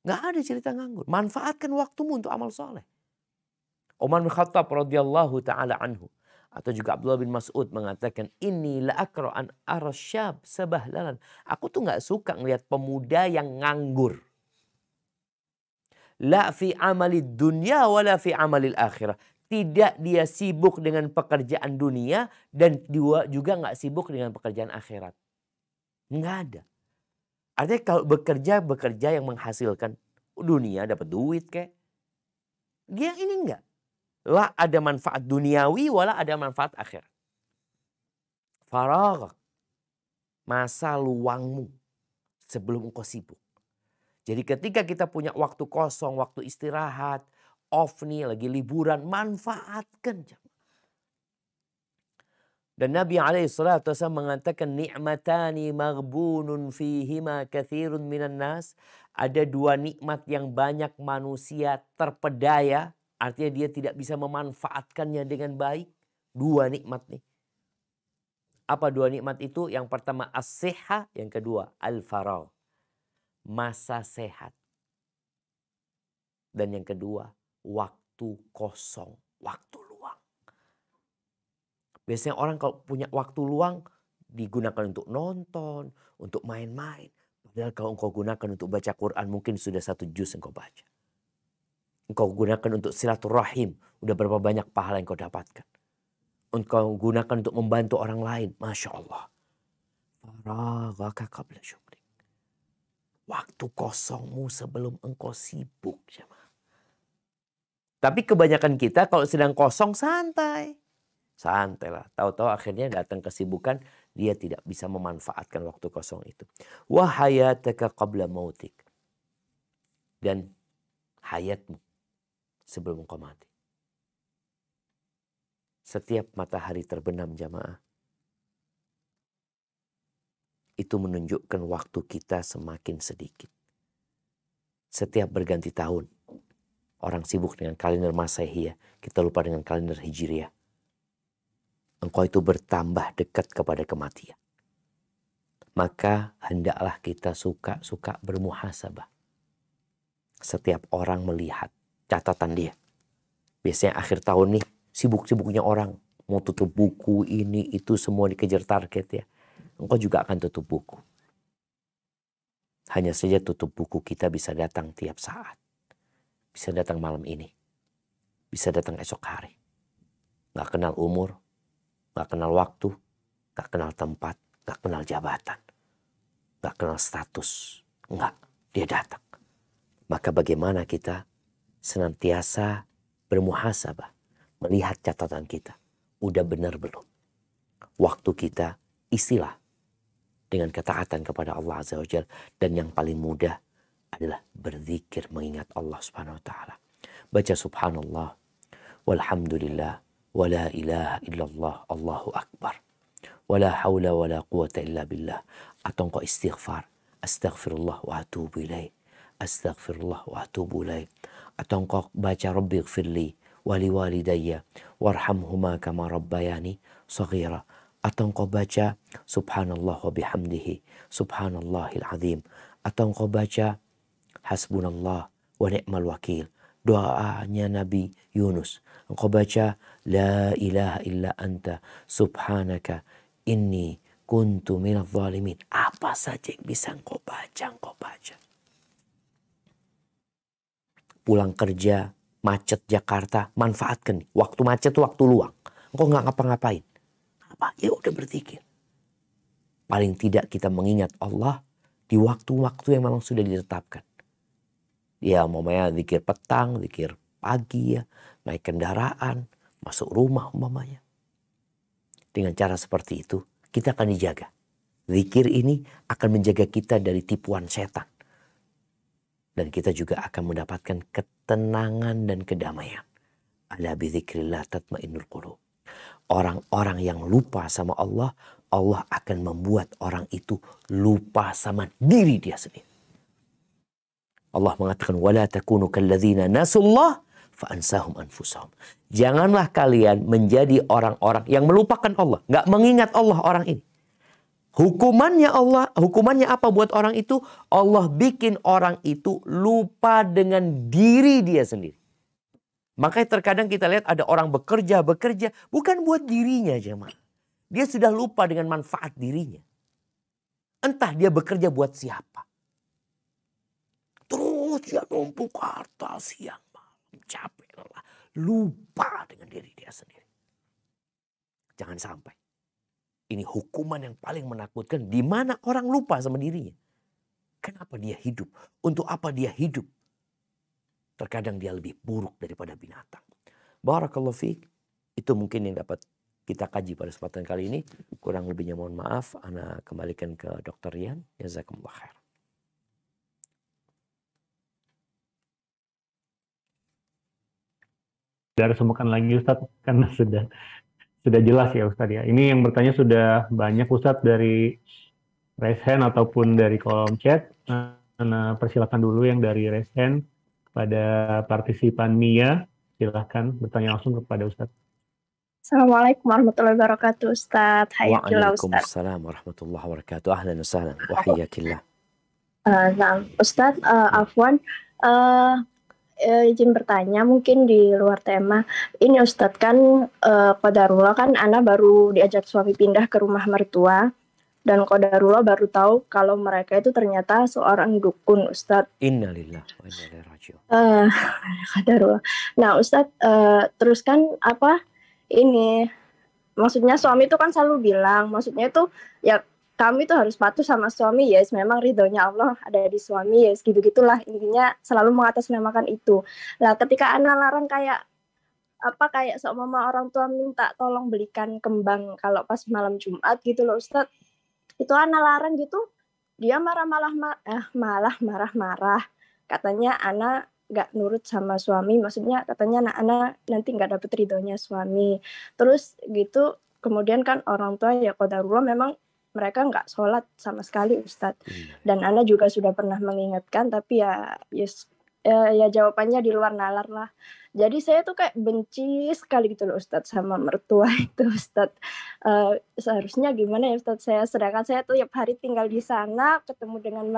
nggak ada cerita nganggur. Manfaatkan waktumu untuk amal soleh. Umar bin Khattab radhiyallahu ta'ala anhu. Atau juga Abdullah bin Mas'ud mengatakan, Inni la akra an arasyab sabahlalan. Aku tuh nggak suka ngelihat pemuda yang nganggur. La fi amalid dunya wala fi amalil akhirah. Tidak dia sibuk dengan pekerjaan dunia dan dia juga nggak sibuk dengan pekerjaan akhirat. Nggak ada. Artinya kalau bekerja yang menghasilkan dunia, dapat duit kayak. Dia ini enggak. La ada manfaat duniawi wala ada manfaat akhirat. Faragh. Masa luangmu sebelum engkau sibuk. Jadi ketika kita punya waktu kosong, waktu istirahat, off nih, lagi liburan, manfaatkan. Dan Nabi SAW mengatakan, ni'matani maghbunun fihima kathirun minan nas. Ada dua nikmat yang banyak manusia terpedaya. Artinya dia tidak bisa memanfaatkannya dengan baik. Dua nikmat nih. Apa dua nikmat itu? Yang pertama as-sihha, yang kedua al-faragh. Masa sehat. Dan yang kedua waktu kosong, waktu luang. Biasanya orang kalau punya waktu luang digunakan untuk nonton, untuk main-main. Padahal kalau engkau gunakan untuk baca Quran mungkin sudah 1 juz engkau baca. Engkau gunakan untuk silaturahim, udah berapa banyak pahala yang kau dapatkan. Engkau gunakan untuk membantu orang lain, Masya Allah. Faraghaka qabla syughlik. Waktu kosongmu sebelum engkau sibuk. Tapi kebanyakan kita kalau sedang kosong santai. Santai lah. Tahu-tahu akhirnya datang kesibukan, dia tidak bisa memanfaatkan waktu kosong itu. Wa hayataka qabla mautik. Dan hayatmu sebelum engkau mati. Setiap matahari terbenam jamaah, itu menunjukkan waktu kita semakin sedikit. Setiap berganti tahun, orang sibuk dengan kalender Masehi, kita lupa dengan kalender Hijriah. Engkau itu bertambah dekat kepada kematian. Maka hendaklah kita suka bermuhasabah. Setiap orang melihat catatan dia. Biasanya akhir tahun nih sibuk-sibuknya orang. Mau tutup buku ini itu semua dikejar target ya. Engkau juga akan tutup buku. Hanya saja tutup buku kita bisa datang tiap saat. Bisa datang malam ini. Bisa datang esok hari. Gak kenal umur. Gak kenal waktu. Gak kenal tempat. Gak kenal jabatan. Gak kenal status. Enggak. Dia datang. Maka bagaimana kita senantiasa bermuhasabah. Melihat catatan kita. Udah benar belum? Waktu kita isilah dengan ketaatan kepada Allah Azza wa Jalla. Dan yang paling mudah adalah berzikir mengingat Allah Subhanahu wa taala. Baca subhanallah walhamdulillah wa la ilaha illallah Allahu akbar. Wa la haula wa la quwata illa billah. Atau engkau istighfar. Astaghfirullah wa atubu ilaih. Astaghfirullah wa atubu ilaih. Atau engkau baca rabbighfirli wa liwalidayya warhamhuma kama rabbayani shaghira. Atau engkau baca subhanallah wa bihamdihi subhanallahil azim. Atau engkau baca hasbunallah wa ni'mal wakil. Doanya Nabi Yunus. Engkau baca la ilaha illa anta subhanaka inni kuntu minadh dhalimin. Apa saja yang bisa engkau baca. Pulang kerja, macet Jakarta, manfaatkan. Waktu macet itu waktu luang. Engkau nggak ngapa-ngapain. Apa? Ya udah berzikir. Paling tidak kita mengingat Allah di waktu-waktu yang memang sudah ditetapkan. Ya umpamanya zikir petang, zikir pagi ya, naik kendaraan, masuk rumah umpamanya. Dengan cara seperti itu, kita akan dijaga. Zikir ini akan menjaga kita dari tipuan setan. Dan kita juga akan mendapatkan ketenangan dan kedamaian. Ala bizikrillah tatmainnul qulub. Orang-orang yang lupa sama Allah, Allah akan membuat orang itu lupa sama diri dia sendiri. Allah mengatakan, wala takunu kalladzina nasullah fa'ansahum anfusahum. Janganlah kalian menjadi orang-orang yang melupakan Allah, nggak mengingat Allah orang ini. Hukumannya apa buat orang itu? Allah bikin orang itu lupa dengan diri dia sendiri. Makanya terkadang kita lihat ada orang bekerja bukan buat dirinya, jemaah. Dia sudah lupa dengan manfaat dirinya. Entah dia bekerja buat siapa. Terus dia numpuk harta siang malam, capek lelah, lupa dengan diri dia sendiri. Jangan sampai. Ini hukuman yang paling menakutkan, di mana orang lupa sama dirinya. Kenapa dia hidup? Untuk apa dia hidup? Terkadang dia lebih buruk daripada binatang. Barakallahu fiik. Itu mungkin yang dapat kita kaji pada kesempatan kali ini. Kurang lebihnya mohon maaf. Ana kembalikan ke Dr. Rian. Jazakumullah khair. Tidak resemukan lagi Ustadz, karena sudah jelas ya Ustadz ya. Ini yang bertanya sudah banyak Ustadz dari raise hand ataupun dari kolom chat. Nah, persilakan dulu yang dari raise hand pada partisipan Mia. Silahkan bertanya langsung kepada Ustadz. Assalamualaikum warahmatullahi wabarakatuh Ustadz. Hayakillah Ustadz. Waalaikumsalam warahmatullahi wabarakatuh. Ahlan wa sahlan. Wa hayyakillah. Nah, Ustadz, Afwan, izin bertanya mungkin di luar tema. Ini Ustadz kan qadarullah kan Ana baru diajak suami pindah ke rumah mertua. Dan qadarullah baru tahu kalau mereka itu ternyata seorang dukun Ustadz. Innalillah wa inna ilaihi raji'un. Qadarullah. Nah Ustadz, terus kan ini maksudnya suami itu kan selalu bilang, maksudnya itu ya kami itu harus patuh sama suami, ya memang ridhonya Allah ada di suami, ya gitu-gitulah, intinya selalu mengatasnamakan itu. Lah ketika Ana larang kayak seumpama orang tua minta tolong belikan kembang kalau pas malam Jumat gitu loh Ustadz, itu Ana larang gitu, dia malah marah-marah, katanya Ana nggak nurut sama suami, maksudnya katanya anak nanti nggak dapet ridhonya suami. Terus gitu kemudian kan orang tua ya qadarullah memang mereka nggak sholat sama sekali Ustadz. Dan Ana juga sudah pernah mengingatkan, tapi ya jawabannya di luar nalar lah. Jadi saya tuh kayak benci sekali gitu loh Ustadz sama mertua itu Ustadz. Seharusnya gimana ya Ustadz saya, sedangkan saya tuh tiap hari tinggal di sana, ketemu dengan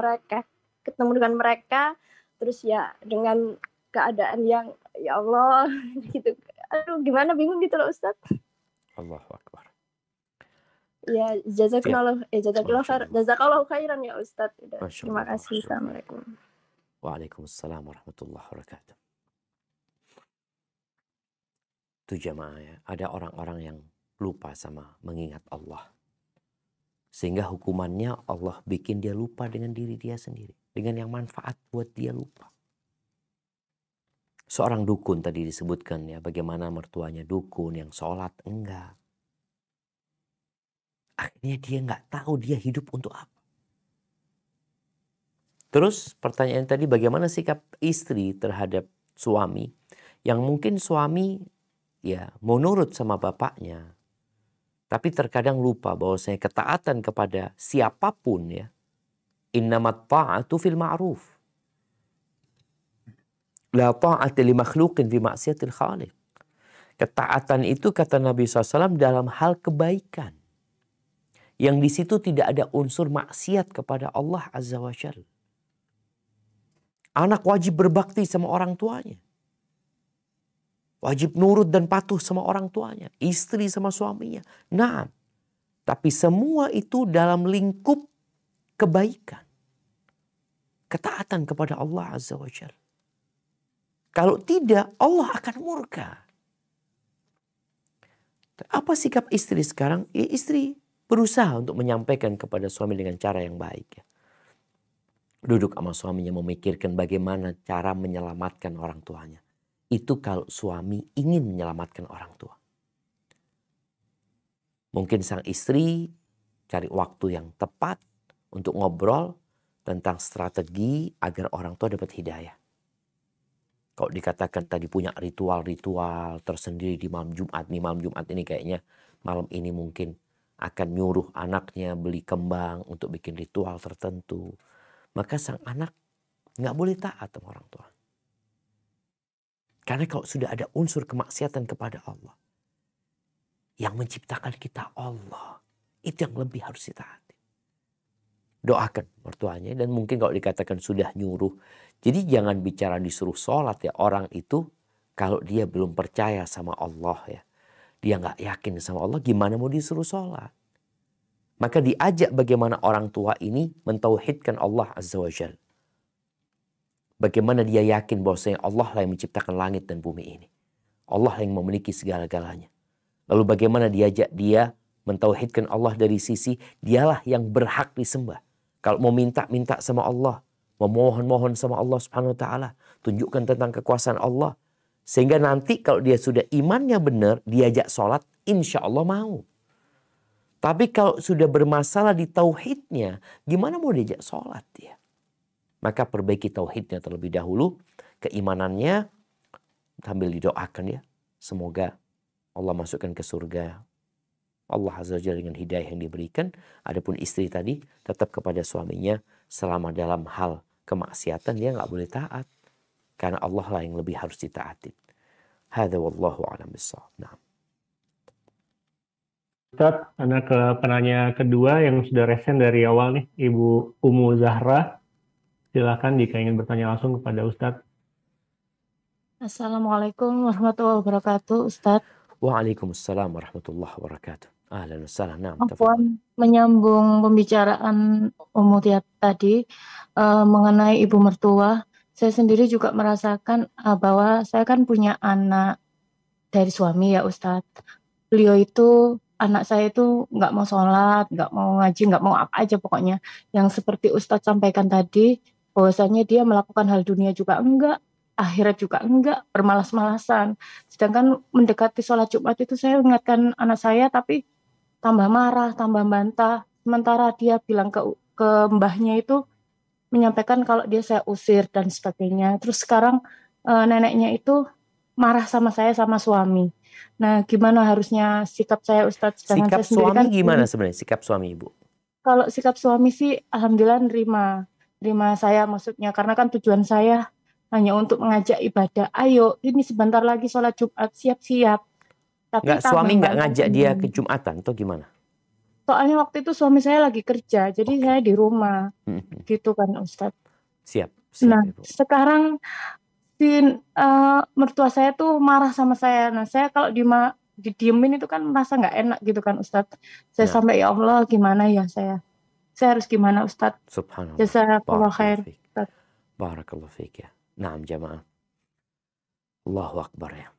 mereka, terus ya dengan keadaan yang ya Allah gitu. Aduh gimana, bingung gitu loh Ustadz. Allahu Akbar. Ya, jazakallahu khairan ya Ustadz. Terima kasih. Assalamualaikum. Waalaikumsalam warahmatullahi wabarakatuh. Itu jamaah ya, ada orang-orang yang lupa sama mengingat Allah. Sehingga hukumannya Allah bikin dia lupa dengan diri dia sendiri. Dengan yang manfaat buat dia lupa. Seorang dukun tadi disebutkan ya, bagaimana mertuanya dukun yang sholat enggak. Akhirnya dia nggak tahu dia hidup untuk apa. Terus pertanyaan tadi, bagaimana sikap istri terhadap suami yang mungkin suami ya mau nurut sama bapaknya, tapi terkadang lupa bahwasanya ketaatan kepada siapapun ya, innamat ta'atu fil ma'ruf, la ta'ata li makhluqin fi ma'siyatil khaliq. Ketaatan itu kata Nabi SAW dalam hal kebaikan, yang di situ tidak ada unsur maksiat kepada Allah Azza wa Jalla. Anak wajib berbakti sama orang tuanya. Wajib nurut dan patuh sama orang tuanya. Istri sama suaminya. Nah, Tapi semua itu dalam lingkup kebaikan. Ketaatan kepada Allah Azza wa Jalla. Kalau tidak, Allah akan murka. Apa sikap istri sekarang? Ya, istri berusaha untuk menyampaikan kepada suami dengan cara yang baik. Ya. Duduk sama suaminya memikirkan bagaimana cara menyelamatkan orang tuanya. Itu kalau suami ingin menyelamatkan orang tua. Mungkin sang istri cari waktu yang tepat untuk ngobrol tentang strategi agar orang tua dapat hidayah. Kalau dikatakan tadi punya ritual-ritual tersendiri di malam Jumat. Nih malam Jumat ini kayaknya malam ini mungkin akan nyuruh anaknya beli kembang untuk bikin ritual tertentu. Maka sang anak nggak boleh taat sama orang tua. Karena kalau sudah ada unsur kemaksiatan kepada Allah. Yang menciptakan kita Allah. Itu yang lebih harus ditaati. Doakan mertuanya. Dan mungkin kalau dikatakan sudah nyuruh. Jadi jangan bicara disuruh sholat ya. Orang itu kalau dia belum percaya sama Allah ya. Dia nggak yakin sama Allah. Gimana mau disuruh sholat? Maka diajak bagaimana orang tua ini mentauhidkan Allah Azza wa Jalla. Bagaimana dia yakin bahwasanya Allah lah yang menciptakan langit dan bumi ini. Allah yang memiliki segala-galanya. Lalu bagaimana diajak dia mentauhidkan Allah dari sisi dialah yang berhak disembah. Kalau mau minta-minta sama Allah, memohon-mohon sama Allah Subhanahu wa taala, tunjukkan tentang kekuasaan Allah. Sehingga nanti kalau dia sudah imannya benar, diajak sholat, insya Allah mau. Tapi kalau sudah bermasalah di tauhidnya, gimana mau diajak sholat dia? Maka perbaiki tauhidnya terlebih dahulu, keimanannya sambil didoakan ya. Semoga Allah masukkan ke surga. Allah Azza wa Jalla dengan hidayah yang diberikan. Adapun istri tadi tetap kepada suaminya selama dalam hal kemaksiatan dia nggak boleh taat. Karena Allah lah yang lebih harus ditaati. Hadza wallahu a'lam bissawab. Nah. Ustaz, anak ke penanya kedua yang sudah resen dari awal nih, Ibu Umu Zahra. Silakan jika ingin bertanya langsung kepada Ustaz. Assalamualaikum warahmatullahi wabarakatuh, Ustaz. Waalaikumsalam warahmatullahi wabarakatuh. Ahlan wa sahlan. Naam, Afwan, menyambung pembicaraan Ummu tadi mengenai ibu mertua, saya sendiri juga merasakan bahwa saya kan punya anak dari suami ya Ustaz. Beliau itu, anak saya itu nggak mau sholat, nggak mau ngaji, nggak mau apa aja pokoknya. Yang seperti Ustaz sampaikan tadi, bahwasanya dia melakukan hal dunia juga enggak, akhirat juga enggak, bermalas-malasan. Sedangkan mendekati sholat Jumat itu saya ingatkan anak saya, tapi tambah marah, tambah bantah. Sementara dia bilang ke mbahnya itu, menyampaikan kalau dia saya usir dan sebagainya. Terus sekarang neneknya itu marah sama saya sama suami. Nah, gimana harusnya sikap saya Ustadz? Sikap saya suami kan gimana sebenarnya? Sikap suami Ibu? Kalau sikap suami sih alhamdulillah nerima saya maksudnya. Karena kan tujuan saya hanya untuk mengajak ibadah. Ayo, ini sebentar lagi sholat Jumat, siap-siap. Tapi Nggak, suami nggak ngajak dia ke Jumatan atau gimana? Soalnya waktu itu suami saya lagi kerja, jadi saya di rumah. Gitu kan Ustadz. Siap Nah, Ibu. sekarang si mertua saya tuh marah sama saya. Nah, saya kalau didiemin itu kan merasa nggak enak gitu kan Ustadz. Saya Nah. sampai ya Allah gimana ya saya harus gimana Ustadz? Subhanallah. Jazakallah khair. Barakallahu fiik ya. Naam jamaah. Allahu Akbar ya.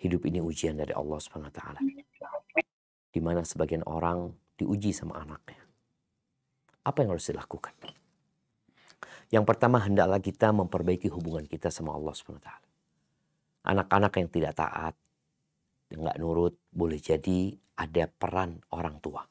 Hidup ini ujian dari Allah Subhanahu wa taala. Di mana sebagian orang diuji sama anaknya. Apa yang harus dilakukan? Yang pertama, hendaklah kita memperbaiki hubungan kita sama Allah Subhanahu wa taala. Anak-anak yang tidak taat, yang nggak nurut, boleh jadi ada peran orang tua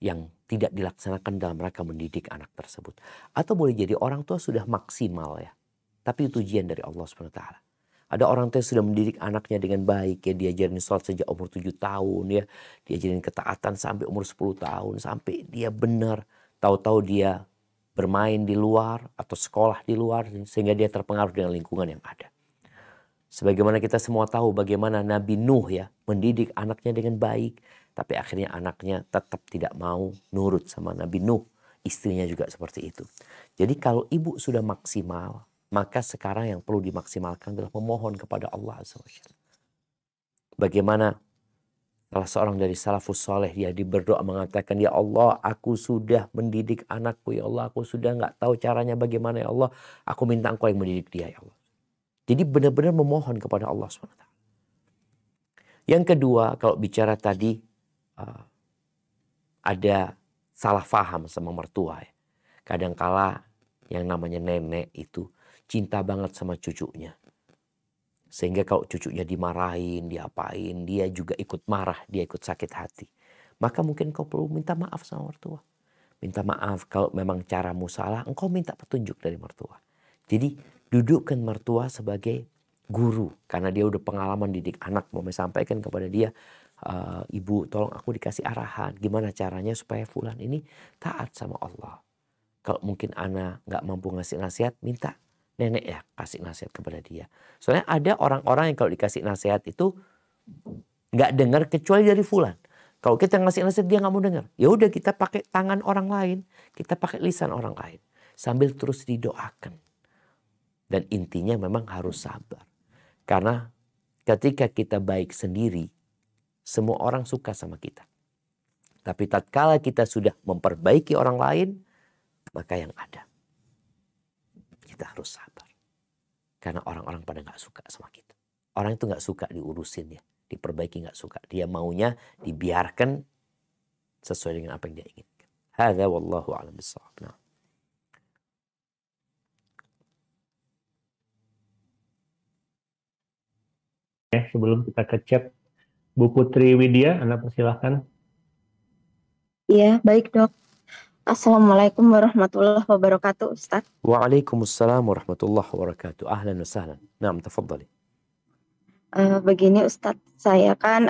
yang tidak dilaksanakan dalam rangka mendidik anak tersebut. Atau boleh jadi orang tua sudah maksimal ya. Tapi itu ujian dari Allah Subhanahu wa taala. Ada orang tua yang sudah mendidik anaknya dengan baik ya, diajarin sholat sejak umur 7 tahun ya, diajarin ketaatan sampai umur 10 tahun, sampai dia benar, tahu-tahu dia bermain di luar atau sekolah di luar sehingga dia terpengaruh dengan lingkungan yang ada. Sebagaimana kita semua tahu bagaimana Nabi Nuh ya mendidik anaknya dengan baik, tapi akhirnya anaknya tetap tidak mau nurut sama Nabi Nuh. Istrinya juga seperti itu. Jadi kalau ibu sudah maksimal, maka sekarang yang perlu dimaksimalkan adalah memohon kepada Allah Azza wa Jalla. Bagaimana Salah seorang dari salafus soleh, dia berdoa mengatakan, ya Allah, aku sudah mendidik anakku, ya Allah, aku sudah nggak tahu caranya bagaimana, ya Allah, aku minta Engkau yang mendidik dia, ya Allah. Jadi benar-benar memohon kepada Allah SWT. Yang kedua, kalau bicara tadi ada salah faham sama mertua ya. Kadangkala yang namanya nenek itu cinta banget sama cucunya. Sehingga kalau cucunya dimarahin, diapain, dia juga ikut marah, dia ikut sakit hati. Maka mungkin kau perlu minta maaf sama mertua. Minta maaf kalau memang caramu salah, engkau minta petunjuk dari mertua. Jadi dudukkan mertua sebagai guru. Karena dia udah pengalaman didik anak, mau sampaikan kepada dia, ibu tolong aku dikasih arahan. Gimana caranya supaya fulan ini taat sama Allah. Kalau mungkin anak nggak mampu ngasih nasihat, minta nenek ya kasih nasihat kepada dia. Soalnya ada orang-orang yang kalau dikasih nasihat itu nggak dengar kecuali dari fulan. Kalau kita ngasih nasihat dia nggak mau dengar. Ya udah kita pakai tangan orang lain, kita pakai lisan orang lain sambil terus didoakan. Dan intinya memang harus sabar. Karena ketika kita baik sendiri, semua orang suka sama kita. Tapi tatkala kita sudah memperbaiki orang lain, maka yang ada kita harus sabar. Karena orang-orang pada nggak suka sama kita. Orang itu nggak suka diurusin ya. Diperbaiki nggak suka. Dia maunya dibiarkan sesuai dengan apa yang dia inginkan. Hadza wallahu a'lam bissawab. Nah. Sebelum kita ke chat, Bu Putri Widya, Anda persilahkan. Iya, baik dok. Assalamualaikum warahmatullahi wabarakatuh, Ustadz. Waalaikumsalam warahmatullahi wabarakatuh. Ahlan wa sahlan. Naam, tafadhali. Begini Ustadz, saya kan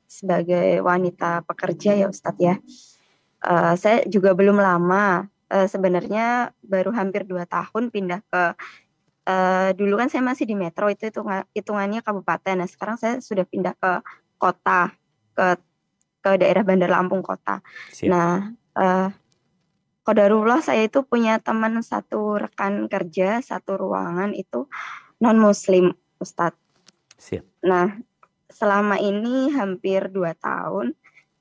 sebagai wanita pekerja ya Ustadz ya. Saya juga belum lama, sebenarnya baru hampir 2 tahun pindah ke, dulu kan saya masih di metro, itu hitungannya kabupaten. Nah sekarang saya sudah pindah ke kota, ke daerah Bandar Lampung kota. Siap. Nah, qadarullah saya itu punya teman satu rekan kerja, satu ruangan itu non-muslim Ustadz. Siap. Nah, selama ini hampir 2 tahun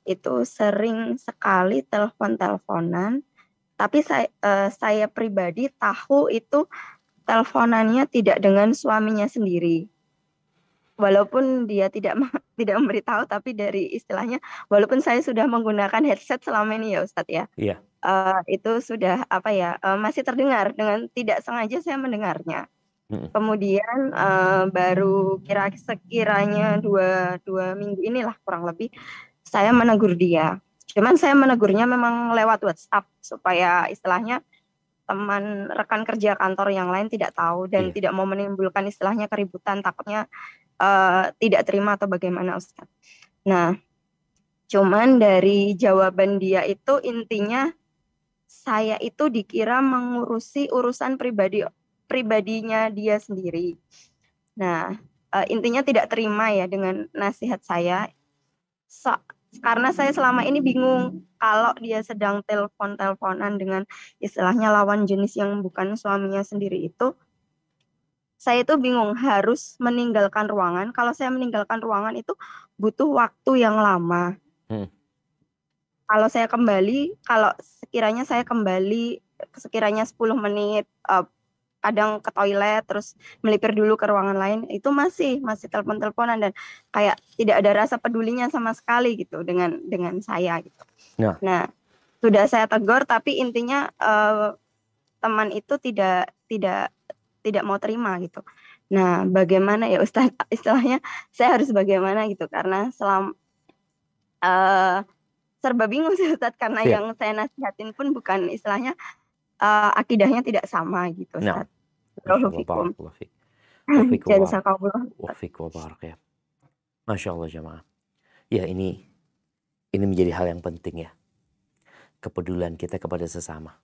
itu sering sekali telepon-teleponan, tapi saya pribadi tahu itu teleponannya tidak dengan suaminya sendiri. Walaupun dia tidak memberitahu, tapi dari istilahnya, walaupun saya sudah menggunakan headset selama ini ya Ustadz ya. Iya. Itu sudah masih terdengar, dengan tidak sengaja saya mendengarnya. Kemudian baru sekiranya dua minggu inilah kurang lebih saya menegur dia. Cuman saya menegurnya memang lewat WhatsApp supaya istilahnya teman rekan kerja kantor yang lain tidak tahu dan tidak mau menimbulkan istilahnya keributan, takutnya tidak terima atau bagaimana Ustaz. Nah, cuman dari jawaban dia itu intinya saya itu dikira mengurusi urusan pribadinya dia sendiri. Nah, intinya tidak terima ya dengan nasihat saya. Karena saya selama ini bingung kalau dia sedang teleponan dengan istilahnya lawan jenis yang bukan suaminya sendiri itu, saya itu bingung harus meninggalkan ruangan. Kalau saya meninggalkan ruangan itu butuh waktu yang lama. Kalau saya kembali, sekiranya 10 menit, kadang ke toilet, terus melipir dulu ke ruangan lain, itu masih telepon-teleponan dan kayak tidak ada rasa pedulinya sama sekali gitu dengan saya gitu. Nah, sudah saya tegur, tapi intinya teman itu tidak mau terima gitu. Nah, bagaimana ya Ustaz, istilahnya saya harus bagaimana gitu, karena serba bingung sih Ustaz, karena yang saya nasihatin pun bukan istilahnya akidahnya tidak sama gitu Ustaz. Masya Allah jamaah. Ya ini menjadi hal yang penting ya. Kepedulian kita kepada sesama.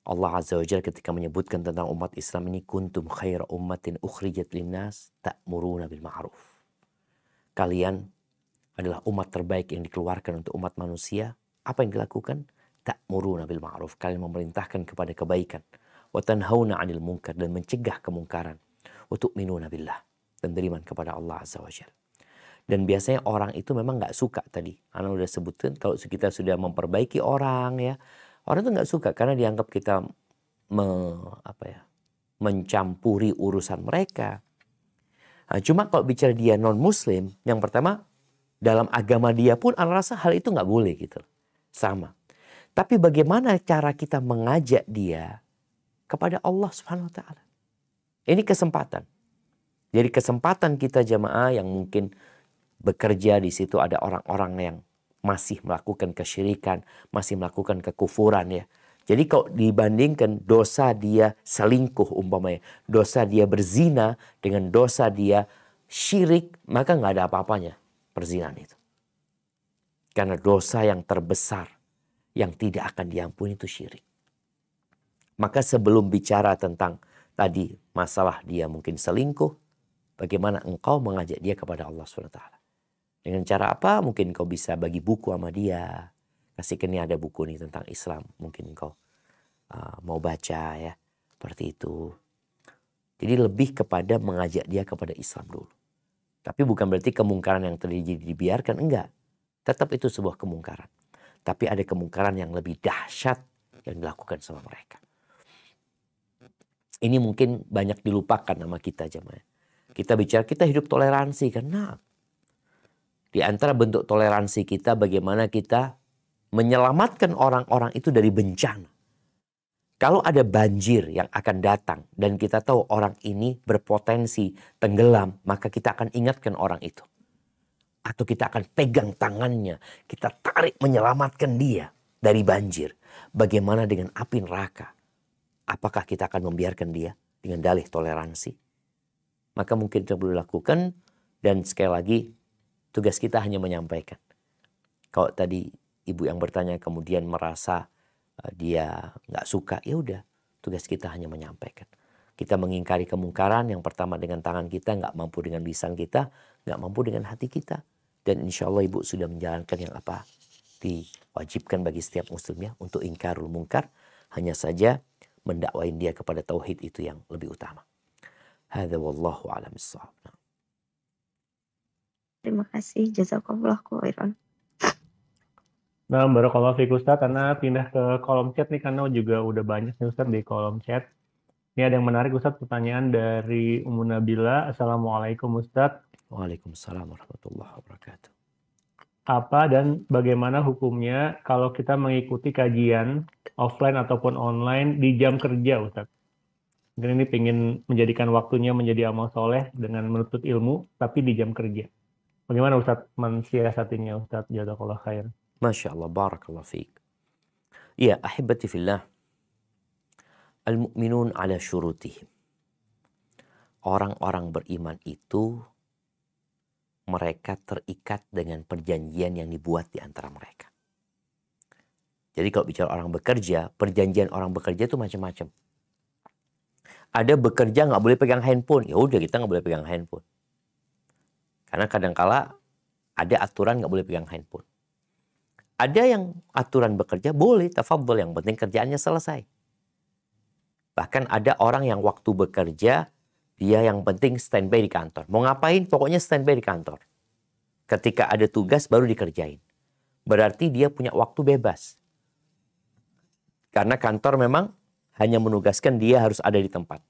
Allah Azza wa Jalla ketika menyebutkan tentang umat Islam ini, kuntum khaira ummatin ukhrijat linnas ta'muruna bil ma'ruf. Kalian adalah umat terbaik yang dikeluarkan untuk umat manusia. Apa yang dilakukan? Ta'muruna bil ma'ruf. Kalian memerintahkan kepada kebaikan. Wa tanhauna 'anil munkar, dan mencegah kemungkaran. Wa tu'minuna billah, dan beriman kepada Allah Azza wa Jalla. Dan biasanya orang itu memang nggak suka tadi. Ana udah sebutkan kalau kita sudah memperbaiki orang ya, orang itu nggak suka karena dianggap kita mencampuri urusan mereka. Nah, cuma kalau bicara dia non Muslim, yang pertama dalam agama dia pun Ana rasa hal itu nggak boleh gitu, sama. Tapi bagaimana cara kita mengajak dia kepada Allah Subhanahu Wa Taala? Ini kesempatan. Jadi kesempatan kita jamaah yang mungkin bekerja di situ ada orang-orang yang masih melakukan kesyirikan, masih melakukan kekufuran ya. Jadi kalau dibandingkan dosa dia selingkuh umpamanya, dosa dia berzina dengan dosa dia syirik, maka nggak ada apa-apanya perzinahan itu. Karena dosa yang terbesar yang tidak akan diampuni itu syirik. Maka sebelum bicara tentang tadi masalah dia mungkin selingkuh, bagaimana engkau mengajak dia kepada Allah SWT. Dengan cara apa? Mungkin kau bisa bagi buku sama dia. Kasihkan ini ada buku nih tentang Islam. Mungkin kau mau baca ya. Seperti itu. Jadi lebih kepada mengajak dia kepada Islam dulu. Tapi bukan berarti kemungkaran yang terjadi dibiarkan. Enggak. Tetap itu sebuah kemungkaran. Tapi ada kemungkaran yang lebih dahsyat yang dilakukan sama mereka. Ini mungkin banyak dilupakan sama kita jemaah. Kita bicara kita hidup toleransi karena di antara bentuk toleransi kita bagaimana kita menyelamatkan orang-orang itu dari bencana. Kalau ada banjir yang akan datang dan kita tahu orang ini berpotensi tenggelam, maka kita akan ingatkan orang itu. Atau kita akan pegang tangannya, kita tarik menyelamatkan dia dari banjir. Bagaimana dengan api neraka? Apakah kita akan membiarkan dia dengan dalih toleransi? Maka mungkin kita perlu lakukan dan sekali lagi tugas kita hanya menyampaikan. Kalau tadi ibu yang bertanya kemudian merasa dia nggak suka, ya udah tugas kita hanya menyampaikan. Kita mengingkari kemungkaran yang pertama dengan tangan kita, nggak mampu dengan lisan kita, nggak mampu dengan hati kita. Dan insya Allah ibu sudah menjalankan yang apa diwajibkan bagi setiap muslimnya untuk ingkarul mungkar. Hanya saja mendakwain dia kepada tauhid itu yang lebih utama. Hadza wallahu a'lam bissawab. Terima kasih, jazakallah khairan. Nah, barakallahu fiik Ustaz, karena pindah ke kolom chat nih, karena juga udah banyak nih Ustaz di kolom chat. Ini ada yang menarik Ustaz, pertanyaan dari Ummu Nabila. Assalamualaikum Ustaz. Waalaikumsalam warahmatullahi wabarakatuh. Apa dan bagaimana hukumnya kalau kita mengikuti kajian offline ataupun online di jam kerja Ustaz? Mungkin ini ingin menjadikan waktunya menjadi amal soleh dengan menuntut ilmu, tapi di jam kerja. Bagaimana Ustaz mensiasatinya Ustaz? Jazakallah khair. Masya Allah, barakallah fiik. Ya, ahibati fillah. Al-mu'minun ala syurutihim. Orang-orang beriman itu mereka terikat dengan perjanjian yang dibuat di antara mereka. Jadi kalau bicara orang bekerja, perjanjian orang bekerja itu macam-macam. Ada bekerja nggak boleh pegang handphone, ya udah kita nggak boleh pegang handphone. Karena kadangkala ada aturan nggak boleh pegang handphone. Ada yang aturan bekerja boleh, tafadhol, yang penting kerjaannya selesai. Bahkan ada orang yang waktu bekerja, dia yang penting standby di kantor. Mau ngapain, pokoknya standby di kantor. Ketika ada tugas baru dikerjain. Berarti dia punya waktu bebas. Karena kantor memang hanya menugaskan dia harus ada di tempat.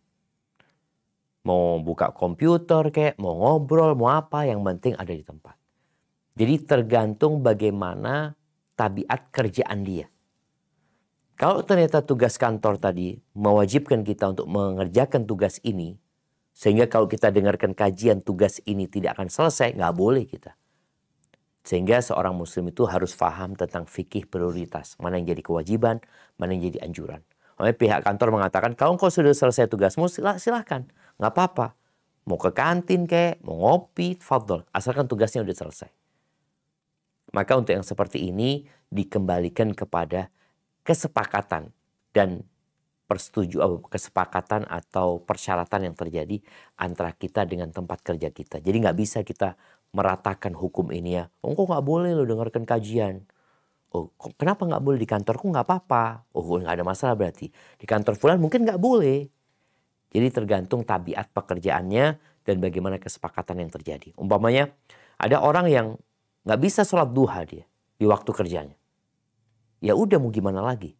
Mau buka komputer kayak, mau ngobrol, mau apa, yang penting ada di tempat. Jadi tergantung bagaimana tabiat kerjaan dia. Kalau ternyata tugas kantor tadi mewajibkan kita untuk mengerjakan tugas ini, sehingga kalau kita dengarkan kajian tugas ini tidak akan selesai, nggak boleh kita. Sehingga seorang muslim itu harus paham tentang fikih prioritas. Mana yang jadi kewajiban, mana yang jadi anjuran. Oleh pihak kantor mengatakan, kalau engkau sudah selesai tugasmu, silahkan. Nggak apa-apa. Mau ke kantin kayak, mau ngopi, tafadhol. Asalkan tugasnya udah selesai. Maka untuk yang seperti ini dikembalikan kepada kesepakatan dan kesepakatan atau persyaratan yang terjadi antara kita dengan tempat kerja kita. Jadi nggak bisa kita meratakan hukum ini ya. Oh, kok nggak boleh lo dengarkan kajian? Oh, kenapa nggak boleh di kantorku? Nggak apa-apa. Oh, nggak ada masalah berarti. Di kantor fulan mungkin nggak boleh. Jadi tergantung tabiat pekerjaannya dan bagaimana kesepakatan yang terjadi. Umpamanya Ada orang yang nggak bisa sholat duha dia di waktu kerjanya. Ya udah mau gimana lagi.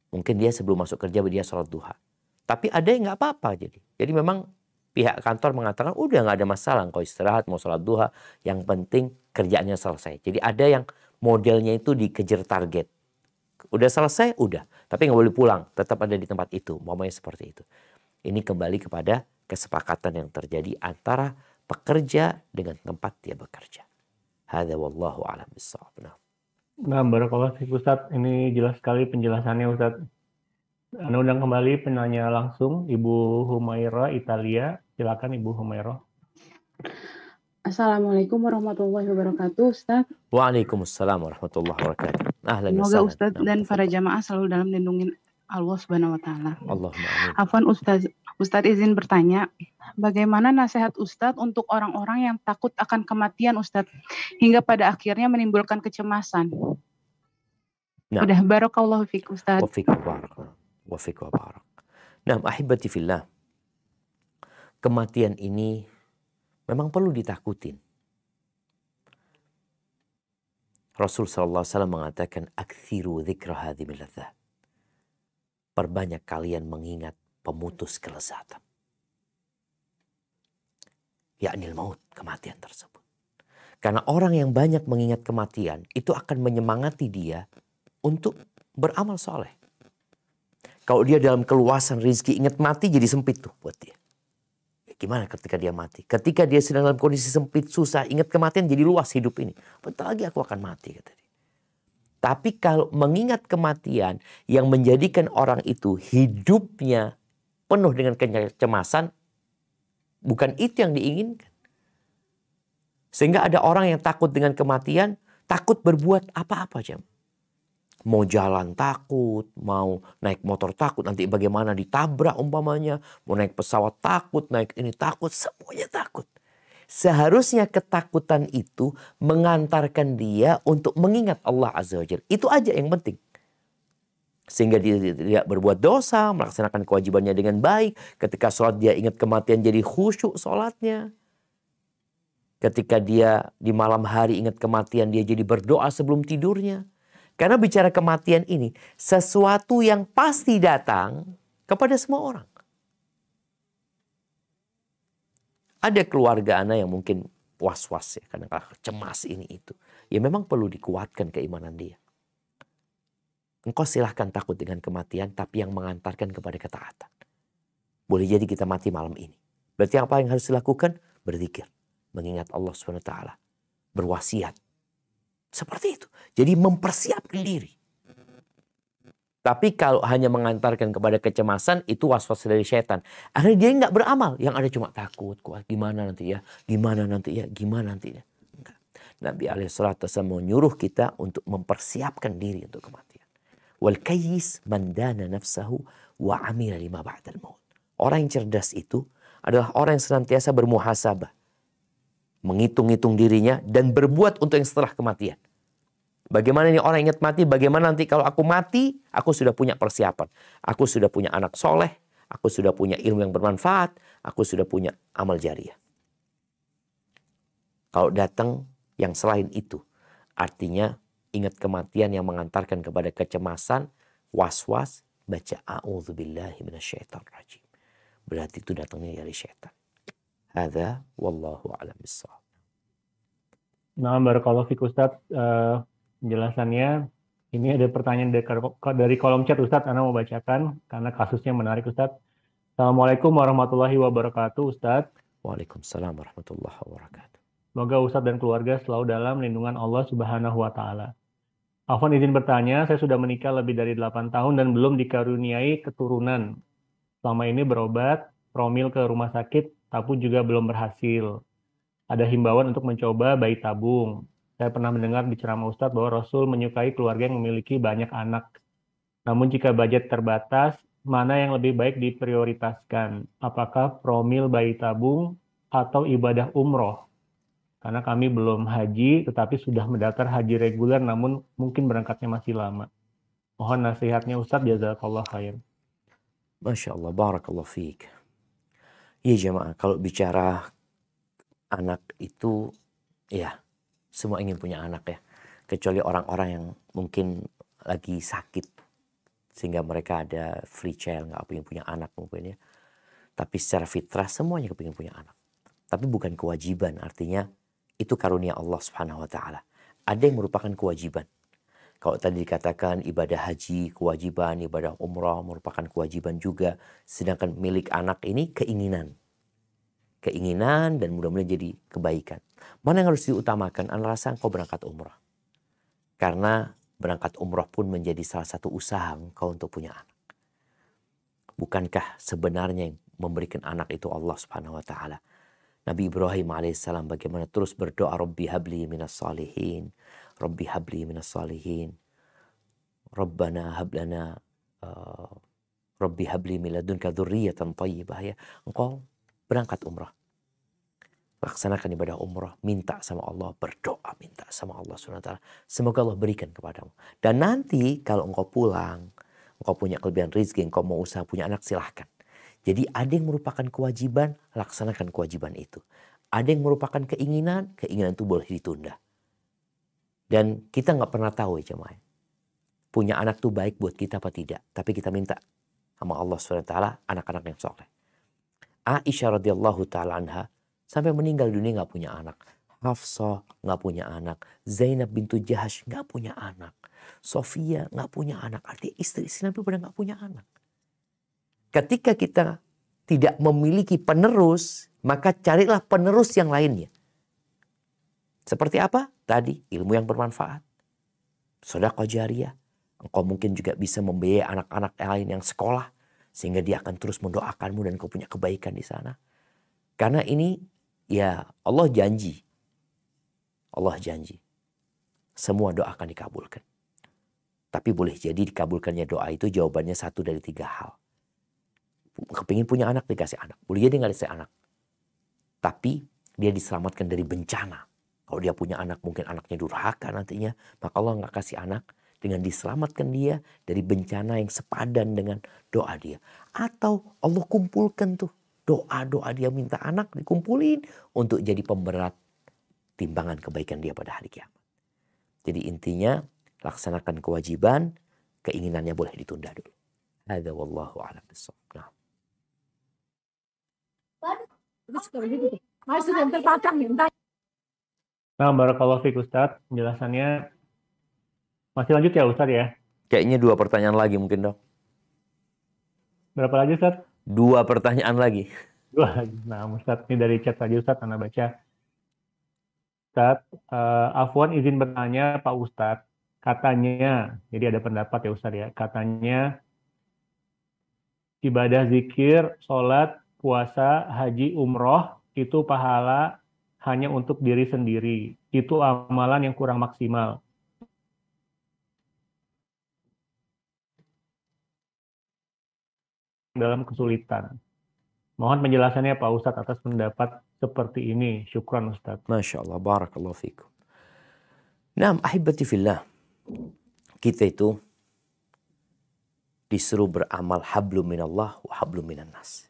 Mungkin dia sebelum masuk kerja dia sholat duha. Tapi ada yang nggak apa-apa jadi. Jadi memang pihak kantor mengatakan udah nggak ada masalah. Kau istirahat mau sholat duha. Yang penting kerjaannya selesai. Jadi ada yang modelnya itu dikejar target. Udah selesai, udah. Tapi nggak boleh pulang. Tetap ada di tempat itu. Umpamanya seperti itu. Ini kembali kepada kesepakatan yang terjadi antara pekerja dengan tempat dia bekerja. Hadza wallahu a'lam bissawab. Nah, barakallahu fiik Ustadz. Ini jelas sekali penjelasannya Ustadz. Anda undang kembali penanya langsung Ibu Humaira Italia. Silakan Ibu Humaira. Assalamualaikum warahmatullahi wabarakatuh, Ustadz. Waalaikumsalam warahmatullahi wabarakatuh. Ahlan wa Semoga sahlan. Ustadz dan para jamaah selalu dalam lindungi Allah Subhanahu wa taala. Allahumma amin. Afwan Ustadz izin bertanya, bagaimana nasihat Ustadz untuk orang-orang yang takut akan kematian Ustadz hingga pada akhirnya menimbulkan kecemasan? Nah. Udah barakallahu fiik Ustadz. Wa fiik wa barak. Wa fiik wa barak. Nah, ahibati fillah. Kematian ini memang perlu ditakutin. Rasul SAW mengatakan, "Aktsiru dzikra hadhimil ladzat." Perbanyak kalian mengingat pemutus kelezatan. Yakni maut, kematian tersebut. Karena orang yang banyak mengingat kematian, itu akan menyemangati dia untuk beramal soleh. Kalau dia dalam keluasan rizki, ingat mati jadi sempit tuh buat dia. Gimana ketika dia mati? Ketika dia sedang dalam kondisi sempit, susah, ingat kematian jadi luas hidup ini. Bentar lagi aku akan mati, kata dia. Tapi kalau mengingat kematian yang menjadikan orang itu hidupnya penuh dengan kecemasan, bukan itu yang diinginkan. Sehingga ada orang yang takut dengan kematian, takut berbuat apa-apa jam. Mau jalan takut, mau naik motor takut, nanti bagaimana ditabrak umpamanya, mau naik pesawat takut, naik ini takut, semuanya takut. Seharusnya ketakutan itu mengantarkan dia untuk mengingat Allah Azza wa Jalla. Itu aja yang penting. Sehingga dia tidak berbuat dosa, melaksanakan kewajibannya dengan baik. Ketika sholat dia ingat kematian jadi khusyuk sholatnya. Ketika dia di malam hari ingat kematian dia jadi berdoa sebelum tidurnya. Karena bicara kematian ini sesuatu yang pasti datang kepada semua orang. Ada keluarga anak yang mungkin was-was ya, karena cemas ini itu. Ya memang perlu dikuatkan keimanan dia. Engkau silahkan takut dengan kematian, tapi yang mengantarkan kepada ketaatan. Boleh jadi kita mati malam ini. Berarti apa yang harus dilakukan? Berzikir, mengingat Allah SWT, berwasiat. Seperti itu. Jadi mempersiapkan diri. Tapi kalau hanya mengantarkan kepada kecemasan, itu was-was dari setan. Akhirnya dia nggak beramal. Yang ada cuma takut. Gimana nanti ya? Gimana nanti ya? Gimana nantinya? Enggak. Nabi SAW menyuruh kita untuk mempersiapkan diri untuk kematian. Wal kayyis man dana nafsahu wa amila lima ba'dal maut. Orang yang cerdas itu adalah orang yang senantiasa bermuhasabah. Menghitung-hitung dirinya dan berbuat untuk yang setelah kematian. Bagaimana ini orang ingat mati, bagaimana nanti kalau aku mati, aku sudah punya persiapan. Aku sudah punya anak soleh, aku sudah punya ilmu yang bermanfaat, aku sudah punya amal jariah. Kalau datang yang selain itu, artinya ingat kematian yang mengantarkan kepada kecemasan, was-was, baca a'udzubillahi minasyaitonir rajim. Berarti itu datangnya dari syaitan. Hadza wallahu a'lam bissawab. Nah, barakallahu fiik Ustadz. Penjelasannya, ini ada pertanyaan dari kolom chat Ustadz, Anda mau bacakan karena kasusnya menarik Ustadz. Assalamualaikum warahmatullahi wabarakatuh Ustadz. Waalaikumsalam warahmatullahi wabarakatuh. Semoga Ustadz dan keluarga selalu dalam lindungan Allah Subhanahu wa Ta'ala. Afwan izin bertanya, saya sudah menikah lebih dari 8 tahun dan belum dikaruniai keturunan. Selama ini berobat, promil ke rumah sakit, tapi juga belum berhasil. Ada himbauan untuk mencoba bayi tabung. Saya pernah mendengar di ceramah Ustadz bahwa Rasul menyukai keluarga yang memiliki banyak anak. Namun jika budget terbatas, mana yang lebih baik diprioritaskan? Apakah promil bayi tabung atau ibadah umroh? Karena kami belum haji, tetapi sudah mendaftar haji reguler, namun mungkin berangkatnya masih lama. Mohon nasihatnya Ustadz, jazakallah khair. Masya Allah, barakallah fiik. Ya jemaah, kalau bicara anak itu Iya, semua ingin punya anak ya. Kecuali orang-orang yang mungkin lagi sakit. Sehingga mereka ada free child, nggak pengen punya anak mungkin ya. Tapi secara fitrah semuanya kepingin punya anak. Tapi bukan kewajiban, artinya itu karunia Allah Subhanahu wa Ta'ala. Ada yang merupakan kewajiban. Kalau tadi dikatakan ibadah haji kewajiban, ibadah umrah merupakan kewajiban juga. Sedangkan milik anak ini keinginan. Keinginan dan mudah-mudahan jadi kebaikan. Mana yang harus diutamakan? Ana rasa engkau berangkat umrah. Karena berangkat umrah pun menjadi salah satu usaha engkau untuk punya anak. Bukankah sebenarnya yang memberikan anak itu Allah Subhanahu wa Ta'ala? Nabi Ibrahim alaihissalam bagaimana terus berdoa, Rabbi habli minas salihin, Rabbi habli minas salihin, Rabbana hablana, Rabbi habli min ladunka dzurriyyatan thayyibah. Ya, engkau berangkat umrah, laksanakan ibadah umrah, minta sama Allah, berdoa minta sama Allah Subhanahu wa Ta'ala, semoga Allah berikan kepadamu. Dan nanti kalau engkau pulang, engkau punya kelebihan rezeki, engkau mau usaha punya anak, silahkan. Jadi ada yang merupakan kewajiban, laksanakan kewajiban itu. Ada yang merupakan keinginan, keinginan itu boleh ditunda. Dan kita nggak pernah tahu ya jemaah. Punya anak tuh baik buat kita apa tidak. Tapi kita minta sama Allah SWT anak-anak yang soleh. Aisyah radhiyallahu ta'ala anha sampai meninggal dunia nggak punya anak. Hafsah nggak punya anak. Zainab bintu Jahash nggak punya anak. Sofia nggak punya anak. Artinya istri-istri Nabi pada nggak punya anak. Ketika kita tidak memiliki penerus, maka carilah penerus yang lainnya. Seperti apa? Tadi, ilmu yang bermanfaat. Sedekah jariyah. Engkau mungkin juga bisa membiayai anak-anak lain yang sekolah. Sehingga dia akan terus mendoakanmu dan kau punya kebaikan di sana. Karena ini, ya Allah janji. Allah janji. Semua doa akan dikabulkan. Tapi boleh jadi dikabulkannya doa itu jawabannya satu dari 3 hal. Kepingin punya anak, dikasih anak. Boleh jadi nggak dikasih anak. Tapi dia diselamatkan dari bencana. Kalau dia punya anak, mungkin anaknya durhaka nantinya. Maka Allah nggak kasih anak. Dengan diselamatkan dia dari bencana yang sepadan dengan doa dia. Atau Allah kumpulkan tuh doa-doa dia minta anak dikumpulin untuk jadi pemberat timbangan kebaikan dia pada hari kiamat. Jadi intinya laksanakan kewajiban, keinginannya boleh ditunda dulu. Hadza wallahu a'lam bissawab. Nah, barakallahu fiik Ustadz, penjelasannya masih lanjut ya Ustadz ya? Kayaknya 2 pertanyaan lagi mungkin dok. Berapa lagi Ustadz? 2 pertanyaan lagi. 2 lagi. Nah Ustadz, ini dari chat tadi Ustadz, Anda baca. Ustadz, Afwan izin bertanya Pak Ustadz, katanya, jadi ada pendapat ya Ustadz ya, katanya ibadah zikir, sholat, puasa, haji, umroh, itu pahala hanya untuk diri sendiri. Itu amalan yang kurang maksimal. Dalam kesulitan. Mohon penjelasannya Pak Ustadz atas pendapat seperti ini. Syukran Ustadz. Masya Allah, barakallahu fikum. Naam, ahibati fillah. Kita itu disuruh beramal hablum minallah wa hablum minan nas.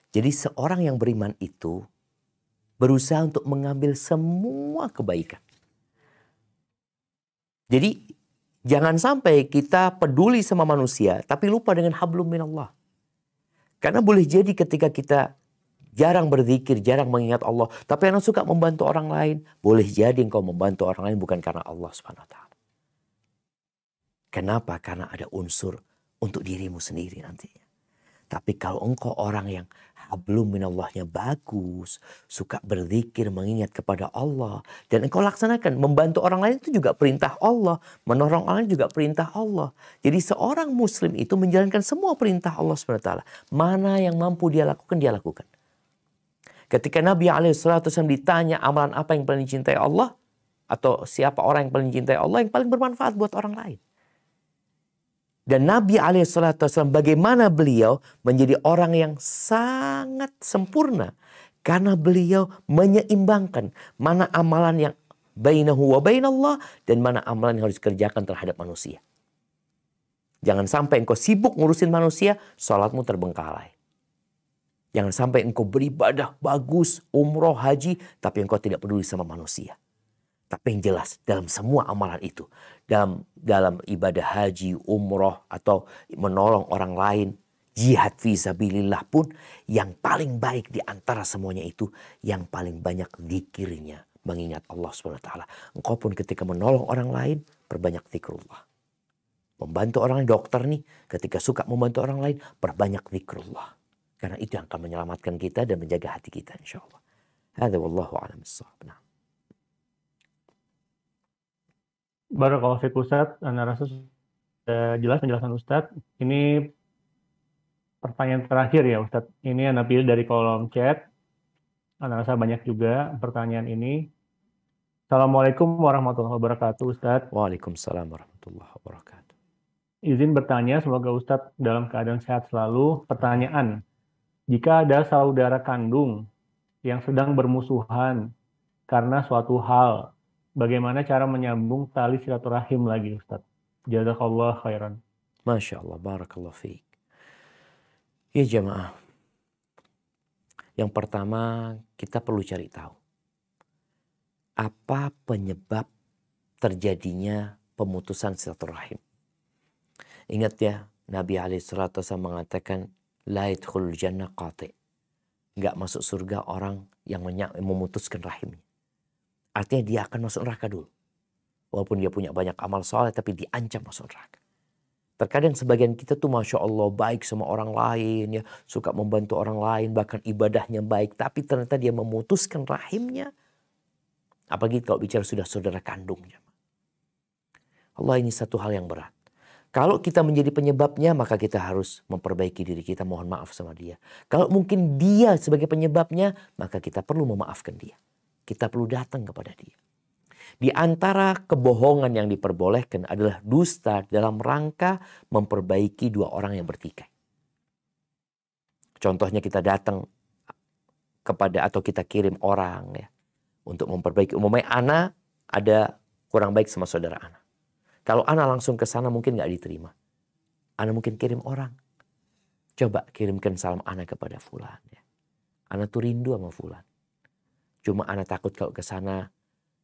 Jadi seorang yang beriman itu berusaha untuk mengambil semua kebaikan. Jadi jangan sampai kita peduli sama manusia tapi lupa dengan hablum minallah. Karena boleh jadi ketika kita jarang berzikir, jarang mengingat Allah, tapi anak suka membantu orang lain, boleh jadi engkau membantu orang lain bukan karena Allah Subhanahu wa Ta'ala. Kenapa? Karena ada unsur untuk dirimu sendiri nantinya. Tapi kalau engkau orang yang hablum minallahnya bagus, suka berzikir, mengingat kepada Allah, dan engkau laksanakan, membantu orang lain itu juga perintah Allah, menolong orang lain juga perintah Allah. Jadi seorang muslim itu menjalankan semua perintah Allah SWT. Mana yang mampu dia lakukan. Ketika Nabi SAW ditanya amalan apa yang paling dicintai Allah, atau siapa orang yang paling dicintai Allah, yang paling bermanfaat buat orang lain. Dan Nabi SAW bagaimana beliau menjadi orang yang sangat sempurna. Karena beliau menyeimbangkan mana amalan yang bainahu wa bainallah dan mana amalan yang harus dikerjakan terhadap manusia. Jangan sampai engkau sibuk ngurusin manusia, salatmu terbengkalai. Jangan sampai engkau beribadah bagus, umroh, haji, tapi engkau tidak peduli sama manusia. Tapi yang jelas dalam semua amalan itu, dalam ibadah haji, umroh, atau menolong orang lain, jihad fi sabilillah pun, yang paling baik di antara semuanya itu yang paling banyak zikirnya, mengingat Allah SWT. Engkau pun ketika menolong orang lain, perbanyak zikrullah. Membantu orang lain, dokter nih, ketika suka membantu orang lain, perbanyak zikrullah. Karena itu yang akan menyelamatkan kita dan menjaga hati kita, insya Allah. Hadza wallahu a'lam bissawab. Barakallahu fiik Ustadz, Ana rasa sudah jelas penjelasan Ustadz. Ini pertanyaan terakhir ya Ustadz. Ini Ana pilih dari kolom chat. Ana rasa banyak juga pertanyaan ini. Assalamualaikum warahmatullahi wabarakatuh Ustadz. Waalaikumsalam warahmatullahi wabarakatuh. Izin bertanya, semoga Ustadz dalam keadaan sehat selalu. Pertanyaan, jika ada saudara kandung yang sedang bermusuhan karena suatu hal, bagaimana cara menyambung tali silaturahim lagi Ustadz? Jazakallah khairan. Masya Allah, barakallah fiik. Ya jamaah, yang pertama kita perlu cari tahu apa penyebab terjadinya pemutusan silaturahim. Ingat ya, Nabi SAW mengatakan la yadkhulul jannah qati'. Enggak masuk surga orang yang memutuskan rahimnya. Artinya dia akan masuk neraka dulu. Walaupun dia punya banyak amal soleh, tapi diancam masuk neraka. Terkadang sebagian kita tuh Masya Allah baik sama orang lain, ya, suka membantu orang lain, bahkan ibadahnya baik. Tapi ternyata dia memutuskan rahimnya. Apalagi kalau bicara sudah saudara kandungnya. Allah, ini satu hal yang berat. Kalau kita menjadi penyebabnya, maka kita harus memperbaiki diri kita, mohon maaf sama dia. Kalau mungkin dia sebagai penyebabnya, maka kita perlu memaafkan dia. Kita perlu datang kepada dia. Di antara kebohongan yang diperbolehkan adalah dusta dalam rangka memperbaiki dua orang yang bertikai. Contohnya kita datang kepada atau kita kirim orang ya untuk memperbaiki. Umumnya ana ada kurang baik sama saudara ana. Kalau ana langsung ke sana mungkin nggak diterima. Ana mungkin kirim orang. Coba kirimkan salam ana kepada fulan ya. Ana tuh rindu sama fulan. Cuma ana takut kalau ke sana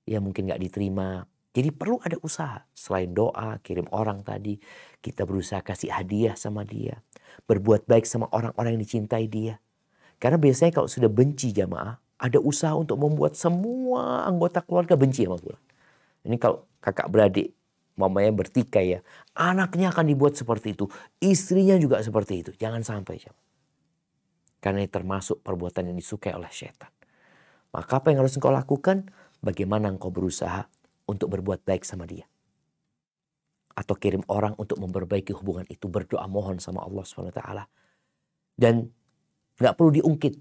ya mungkin nggak diterima. Jadi perlu ada usaha. Selain doa, kirim orang tadi, kita berusaha kasih hadiah sama dia. Berbuat baik sama orang-orang yang dicintai dia. Karena biasanya kalau sudah benci jamaah, ada usaha untuk membuat semua anggota keluarga benci sama fulan. Ini kalau kakak beradik, mamanya bertikai ya, anaknya akan dibuat seperti itu, istrinya juga seperti itu. Jangan sampai jamaah. Karena ini termasuk perbuatan yang disukai oleh setan. Maka apa yang harus engkau lakukan? Bagaimana engkau berusaha untuk berbuat baik sama dia. Atau kirim orang untuk memperbaiki hubungan itu. Berdoa mohon sama Allah SWT. Dan gak perlu diungkit.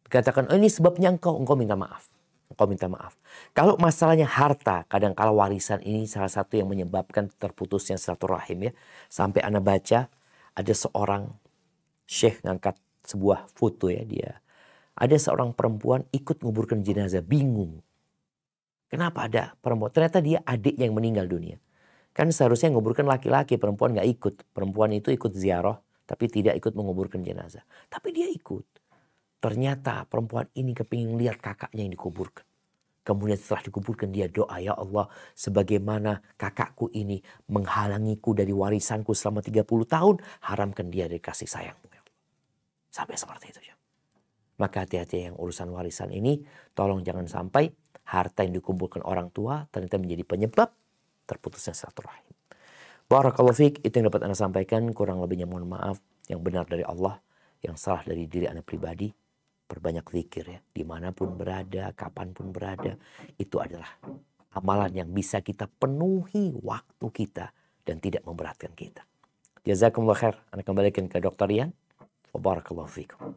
Katakan, oh ini sebabnya engkau minta maaf. Engkau minta maaf. Kalau masalahnya harta, kadang-kala warisan ini salah satu yang menyebabkan terputusnya silaturahim ya. Sampai ana baca, ada seorang syekh ngangkat sebuah foto ya dia. Ada seorang perempuan ikut nguburkan jenazah, bingung. Kenapa ada perempuan? Ternyata dia adiknya yang meninggal dunia. Kan seharusnya nguburkan laki-laki, perempuan gak ikut. Perempuan itu ikut ziarah, tapi tidak ikut menguburkan jenazah. Tapi dia ikut. Ternyata perempuan ini kepingin lihat kakaknya yang dikuburkan. Kemudian setelah dikuburkan dia doa, ya Allah, sebagaimana kakakku ini menghalangiku dari warisanku selama 30 tahun, haramkan dia dari kasih sayangmu. Ya Allah. Sampai seperti itu. Ya. Maka hati-hati yang urusan warisan ini, tolong jangan sampai harta yang dikumpulkan orang tua ternyata menjadi penyebab terputusnya silaturahim. Barakallahu fiik, itu yang dapat Anda sampaikan. Kurang lebihnya mohon maaf. Yang benar dari Allah, yang salah dari diri Anda pribadi. Perbanyak zikir ya, dimanapun berada, kapanpun berada. Itu adalah amalan yang bisa kita penuhi waktu kita dan tidak memberatkan kita. Jazakumullah khair. Anda kembalikan ke Dr. Rian. Wa barakallahu fiikum.